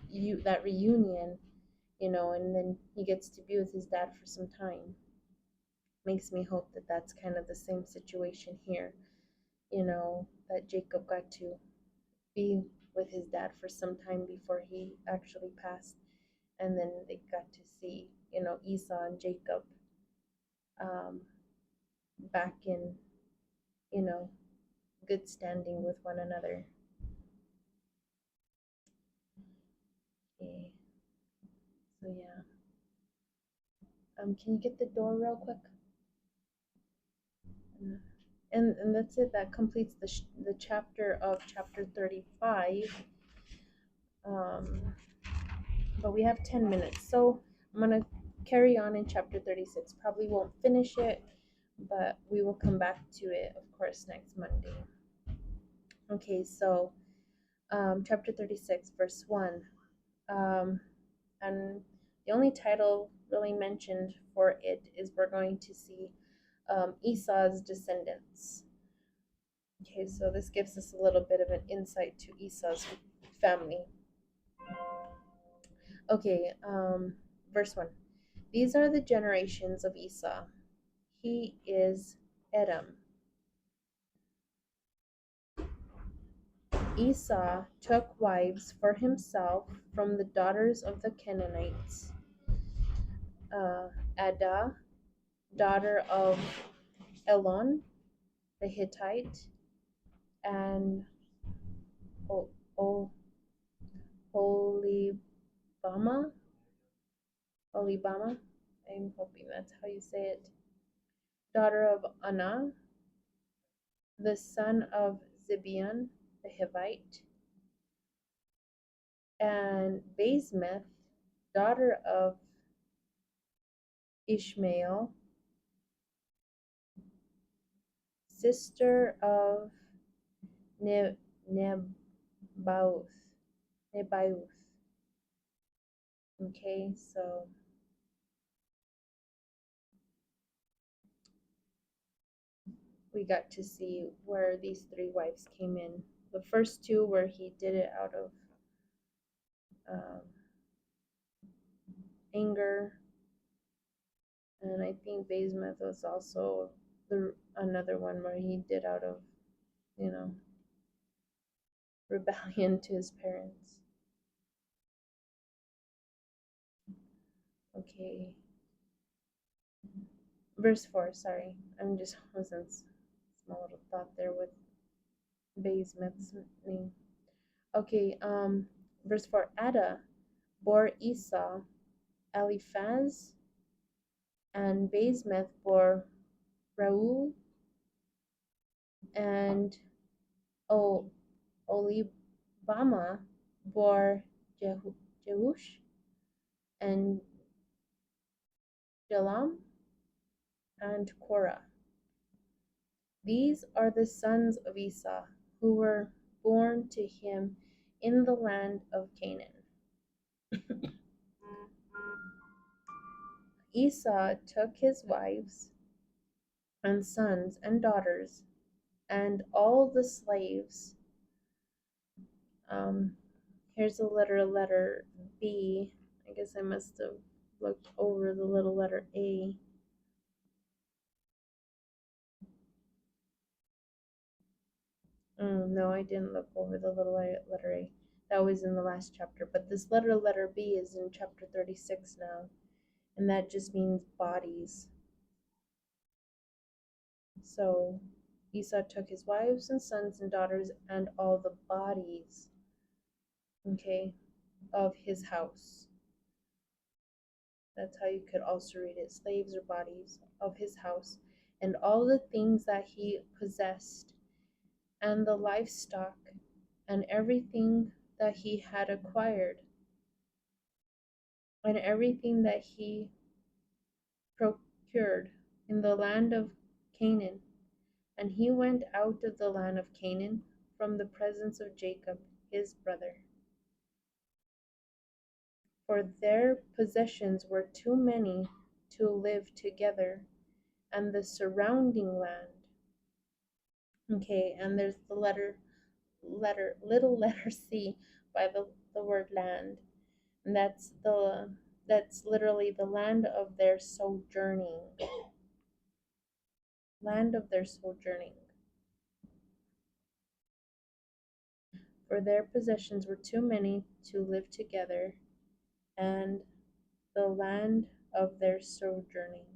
reunion, and then he gets to be with his dad for some time. Makes me hope that that's kind of the same situation here, that Jacob got to be with his dad for some time before he actually passed, and then they got to see, Esau and Jacob, um, back in, you know, good standing with one another. Okay, so yeah. Can you get the door real quick? And that's it. That completes the chapter of chapter 35. But we have 10 minutes, so I'm gonna carry on in chapter 36. Probably won't finish it, but we will come back to it, of course, next Monday. Okay, so chapter 36, verse 1. And the only title really mentioned for it is we're going to see Esau's descendants. Okay, so this gives us a little bit of an insight to Esau's family. Okay, verse 1. These are the generations of Esau. He is Edom. Esau took wives for himself from the daughters of the Canaanites. Adah, daughter of Elon, the Hittite, and Holibama. I'm hoping that's how you say it. Daughter of Anah, the son of Zibeon, the Hivite, and Basemath, daughter of Ishmael, sister of Nebaioth. Okay, so we got to see where these three wives came in. The first two, where he did it out of anger, and I think Basemath was also another one where he did out of, rebellion to his parents. Okay. Verse 4, sorry. I'm just wasn't small little thought there with Basemath's name. Okay, verse 4. Adah bore Esau, Eliphaz, and Basemath bore Reuel, and Olibama bore Jeush, and Jalam, and Korah. These are the sons of Esau, who were born to him in the land of Canaan. Esau took his wives and sons and daughters and all the slaves. Here's a letter B. I guess I must have looked over the little letter A. No, I didn't look over the little letter A. That was in the last chapter. But this letter B is in chapter 36 now. And that just means bodies. So Esau took his wives and sons and daughters and all the bodies, okay, of his house. That's how you could also read it, slaves or bodies of his house, and all the things that he possessed, and the livestock, and everything that he had acquired, and everything that he procured in the land of Canaan. And he went out of the land of Canaan from the presence of Jacob, his brother. For their possessions were too many to live together, and the surrounding land. Okay, and there's the letter little letter C by the word land. And that's literally the land of their sojourning. Land of their sojourning. For their possessions were too many to live together, and the land of their sojourning,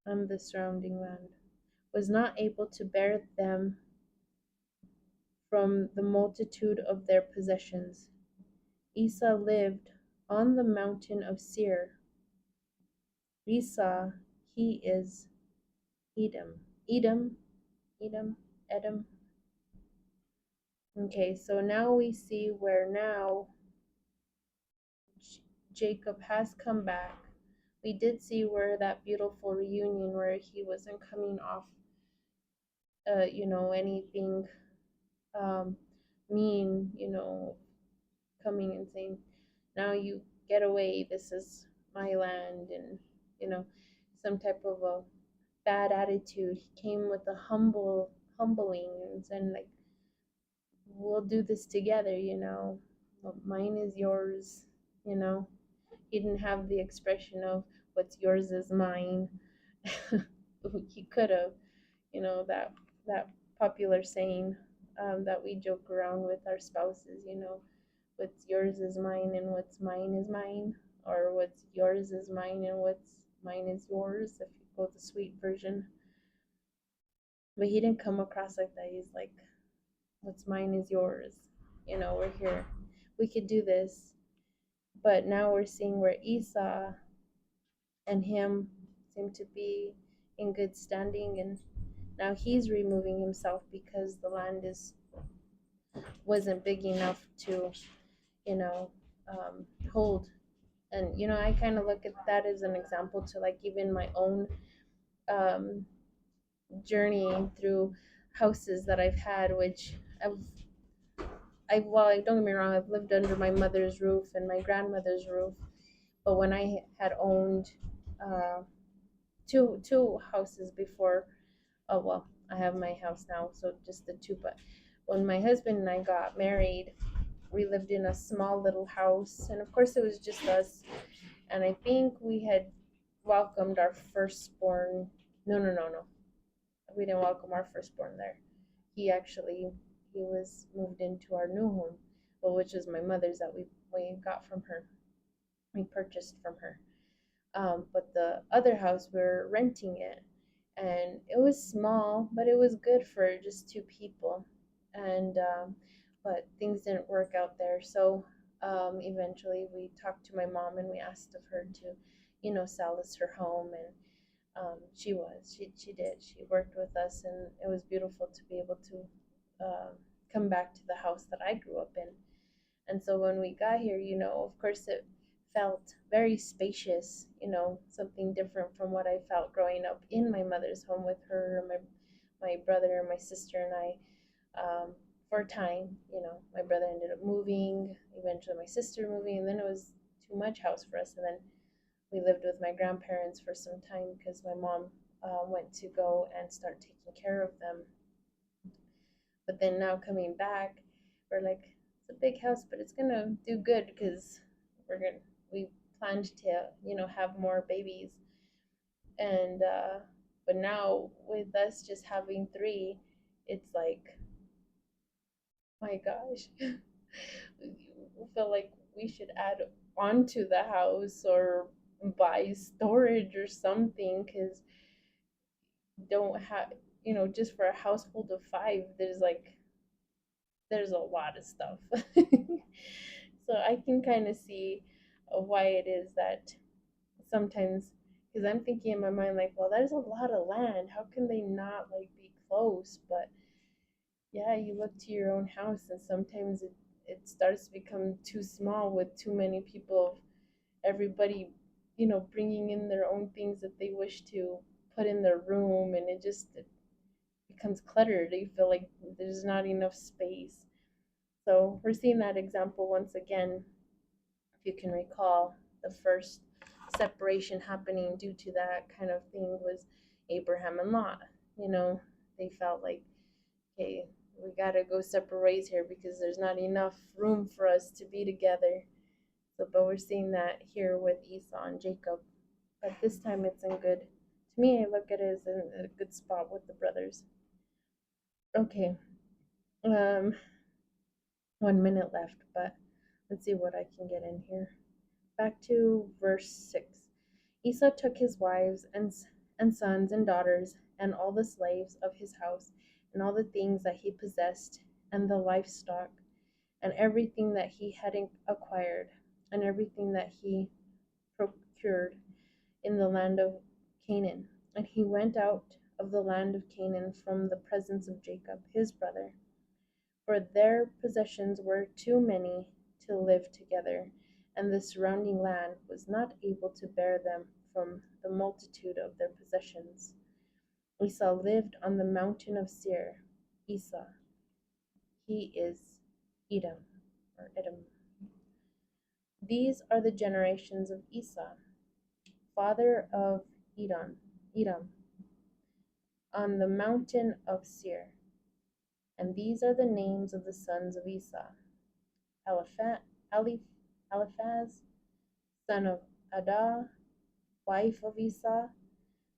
and the surrounding land, was not able to bear them from the multitude of their possessions. Esau lived on the mountain of Seir. Esau, he is Edom. Edom, Edom, Edom. Okay, so now we see where now Jacob has come back. We did see where that beautiful reunion where he wasn't coming off, anything um, mean, coming and saying, now you get away, this is my land, and, some type of a bad attitude. He came with a humbling and like, we'll do this together, mine is yours, you know. He didn't have the expression of what's yours is mine. He could have, that popular saying that we joke around with our spouses, what's yours is mine and what's mine is mine, or what's yours is mine and what's mine is yours, if you go the sweet version. But he didn't come across like that. He's like, what's mine is yours. We're here. We could do this. But now we're seeing where Esau and him seem to be in good standing, and now he's removing himself because the land wasn't big enough to, you know, hold. And I kind of look at that as an example to like even my own um, journey through houses that I've had, which well, don't get me wrong, I've lived under my mother's roof and my grandmother's roof, but when I had owned uh, two houses before, oh well, I have my house now, so just the two. But when my husband and I got married, we lived in a small little house, and of course it was just us. And I think we had welcomed our firstborn. No. We didn't welcome our firstborn there. He was moved into our new home, well, which is my mother's that we got from her. We purchased from her. But the other house, we were renting it, and it was small, but it was good for just two people. And but things didn't work out there, so eventually we talked to my mom and we asked of her to, sell us her home, and she did. She worked with us, and it was beautiful to be able to come back to the house that I grew up in. And so when we got here, of course it felt very spacious, something different from what I felt growing up in my mother's home with her, my brother, and my sister, and I. For a time, my brother ended up moving, eventually my sister moving, and then it was too much house for us. And then we lived with my grandparents for some time because my mom went to go and start taking care of them. But then now coming back, we're like, it's a big house, but it's gonna do good because we planned to, have more babies. And but now with us just having three, it's like, my gosh, we feel like we should add on to the house or buy storage or something, because don't have, just for a household of five, there's a lot of stuff. So I can kind of see why it is that sometimes, because I'm thinking in my mind like, well, there's a lot of land, how can they not like be close? But yeah, you look to your own house, and sometimes it starts to become too small with too many people, everybody, bringing in their own things that they wish to put in their room, and it becomes cluttered. You feel like there's not enough space. So we're seeing that example once again. If you can recall, the first separation happening due to that kind of thing was Abraham and Lot. they felt like, okay, we gotta go separate ways here because there's not enough room for us to be together. So, but we're seeing that here with Esau and Jacob. But this time it's in good. To me, I look at it as in a good spot with the brothers. Okay, 1 minute left, but let's see what I can get in here. Back to verse 6. Esau took his wives and sons and daughters and all the slaves of his house and all the things that he possessed and the livestock and everything that he had acquired and everything that he procured in the land of Canaan. And he went out of the land of Canaan from the presence of Jacob, his brother, for their possessions were too many to live together, and the surrounding land was not able to bear them from the multitude of their possessions. Esau lived on the mountain of Seir. Esau, he is Edom, or Edom. These are the generations of Esau, father of Edom, on the mountain of Seir. And these are the names of the sons of Esau: Eliphaz, son of Adah, wife of Esau;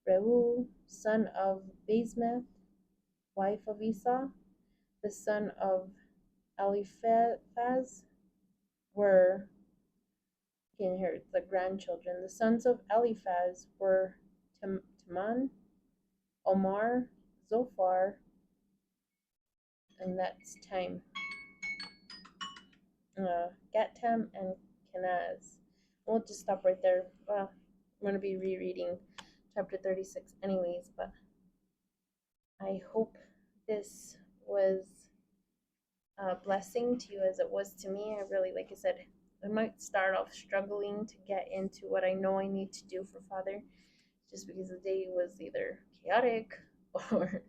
Reuel, son of Basemath, wife of Esau. The son of Eliphaz were, can hear the grandchildren. The sons of Eliphaz were Teman, Omar, Zophar, and that's time. Gatam and Kenaz. We'll just stop right there. Well, I'm going to be rereading chapter 36 anyways, but I hope this was a blessing to you as it was to me. I really, like I said, I might start off struggling to get into what I know I need to do for Father, just because the day was either chaotic or,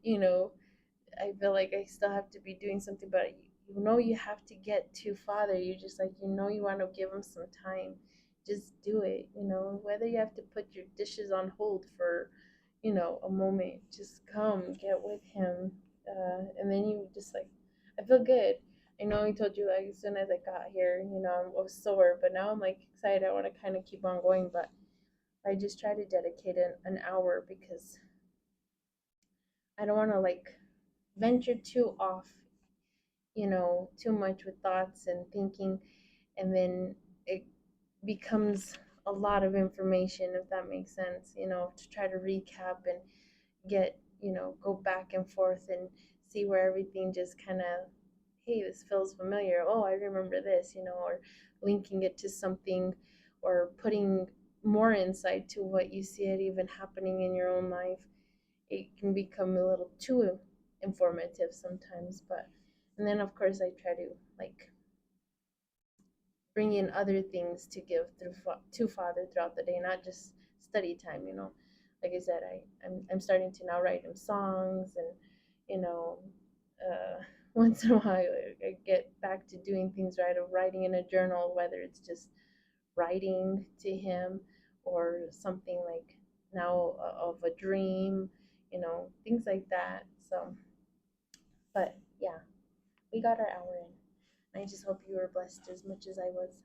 you know, I feel like I still have to be doing something, but you have to get to Father. You just like, you want to give him some time. Just do it, whether you have to put your dishes on hold for, a moment. Just come, get with him. And then you just like, I feel good. I know I told you like as soon as I got here, I was sore, but now I'm like excited. I want to kind of keep on going, but I just try to dedicate an hour because I don't want to like venture too off, too much with thoughts and thinking, and then it becomes a lot of information, if that makes sense, to try to recap and get, go back and forth and see where everything just kind of, hey, this feels familiar. Oh, I remember this, or linking it to something or putting more insight to what you see it even happening in your own life. It can become a little too informative sometimes, but and then of course I try to like bring in other things to give to Father throughout the day, not just study time. Like I said, I'm starting to now write him songs, and you know, once in a while I get back to doing things right, of writing in a journal, whether it's just writing to him or something like now of a dream, things like that. So, but yeah, we got our hour in. I just hope you were blessed as much as I was.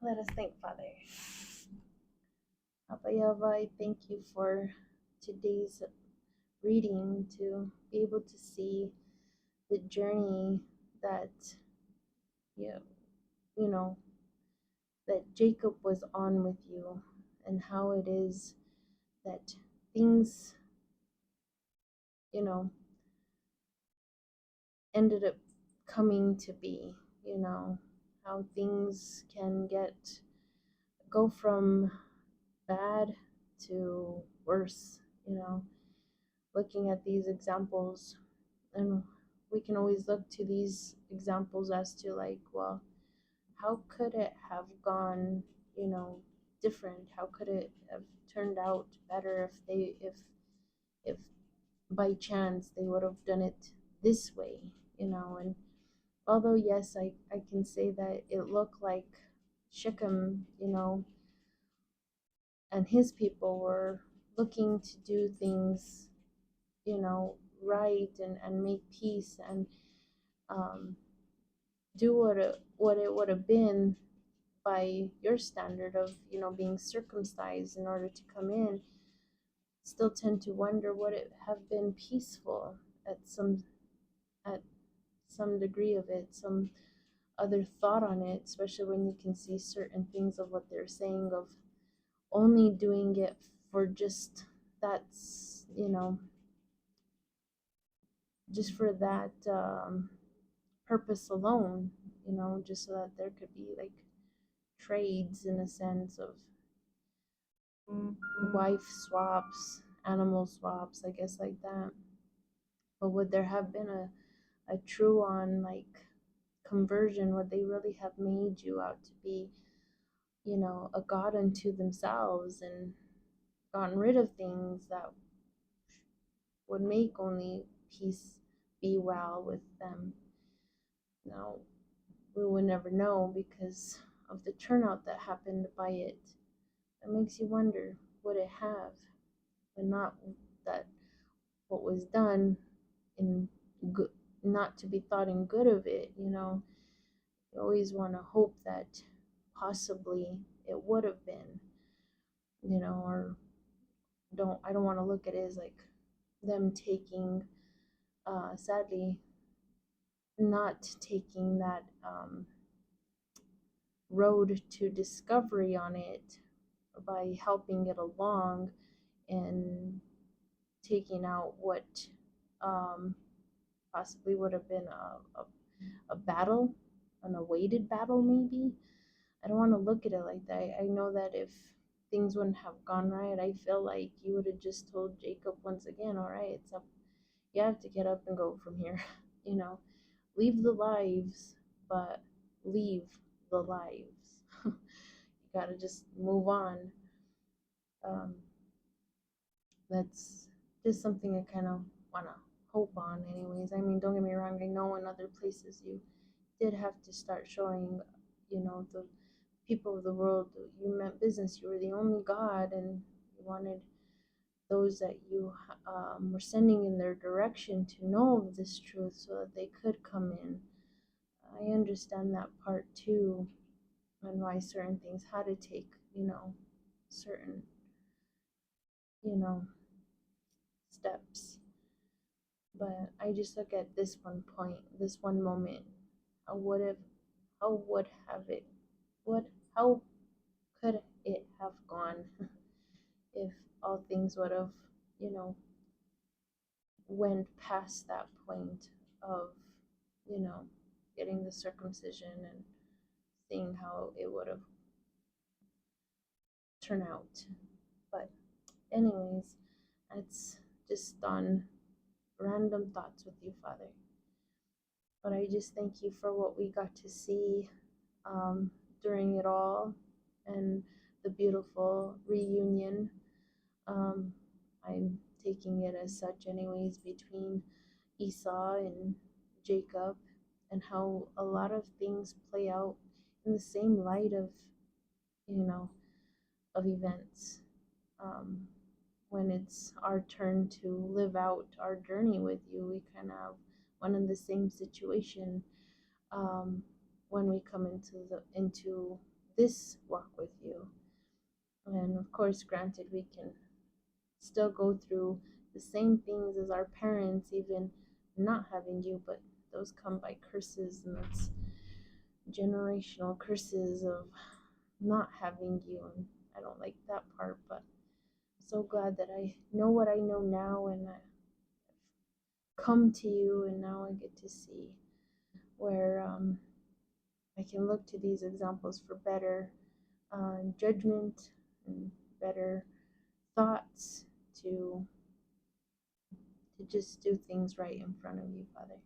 Let us thank Father. Father Yehovah, I thank you for today's reading, to be able to see the journey that you, you know that Jacob was on with you, and how it is that things, you know, ended up coming to be, how things can go from bad to worse, looking at these examples. And we can always look to these examples as to like, well, how could it have gone, different? How could it have turned out better if by chance they would have done it this way, and although yes, I can say that it looked like Shechem, and his people were looking to do things, right, and make peace, and um, do what it would have been by your standard of, being circumcised in order to come in, still tend to wonder would it have been peaceful at at some degree of it, some other thought on it, especially when you can see certain things of what they're saying of only doing it for just that's, just for that purpose alone, just so that there could be like trades in a sense of wife swaps, animal swaps, I guess, like that. But would there have been a true on like conversion? Would they really have made you out to be, a god unto themselves, and gotten rid of things that would make only peace be well with them? Now, we would never know because of the turnout that happened by it. It makes you wonder, would it have? But not that what was done in good, not to be thought in good of it, You always want to hope that possibly it would have been, or I don't want to look at it as like them taking, sadly, not taking that road to discovery on it by helping it along and taking out what um, possibly would have been a battle, an awaited battle, maybe. I don't want to look at it like that. I know that if things wouldn't have gone right, I feel like you would have just told Jacob once again, all right, it's up. You have to get up and go from here. You know, leave the lives, but leave the lives. You gotta just move on. Um, that's just something I kind of want to hope on, anyways. I mean, don't get me wrong, I know in other places you did have to start showing, the people of the world you meant business. You were the only God, and you wanted those that you were sending in their direction to know of this truth so that they could come in. I understand that part too, and why certain things had to take, certain, you know, steps. But I just look at this one point, this one moment. How would have, how would have it, what, how could it have gone if all things would have, you know, went past that point of, you know, getting the circumcision and seeing how it would have turned out. But, anyways, it's just on random thoughts with you, Father. But I just thank you for what we got to see during it all, and the beautiful reunion. Um, I'm taking it as such, anyways, between Esau and Jacob, and how a lot of things play out in the same light of, you know, of events. Um, when it's our turn to live out our journey with you, we kind of one in the same situation. Um, when we come into this walk with you, and of course, granted, we can still go through the same things as our parents, even not having you, but those come by curses, and that's generational curses of not having you. And I don't like that part, but I'm so glad that I know what I know now, and I've come to you, and now I get to see where I can look to these examples for better judgment and better thoughts to just do things right in front of you, Father.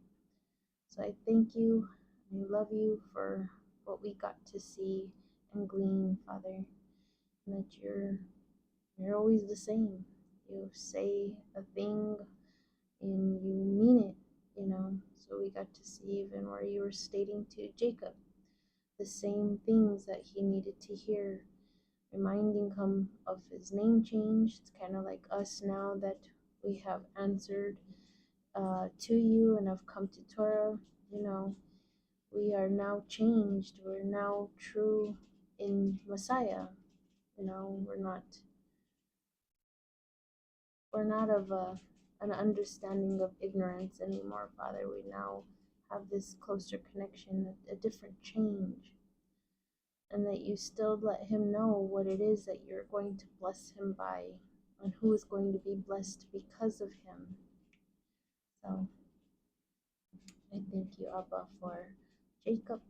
So I thank you. I love you for what we got to see and glean, Father, and that you're always the same. You say a thing and you mean it, So we got to see even where you were stating to Jacob the same things that he needed to hear, reminding him of his name change. It's kind of like us now that we have answered to you and have come to Torah. You know, we are now changed. We're now true in Messiah. You know, we're not of an understanding of ignorance anymore, Father. We now have this closer connection, a different change, and that you still let him know what it is that you're going to bless him by and who is going to be blessed because of him. So I thank you, Abba, for Jacob,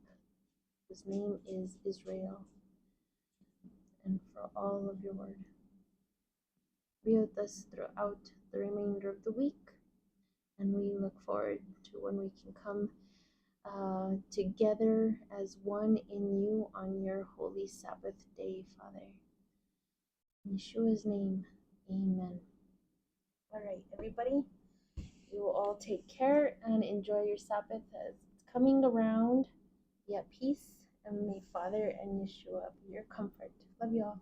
whose name is Israel, and for all of your word. Be with us throughout the remainder of the week, and we look forward to when we can come together as one in you on your holy Sabbath day, Father. In Yeshua's name, amen. All right, everybody, you will all take care and enjoy your Sabbath as it's coming around. Be at peace, and may Father and Yeshua be your comfort. Love you all.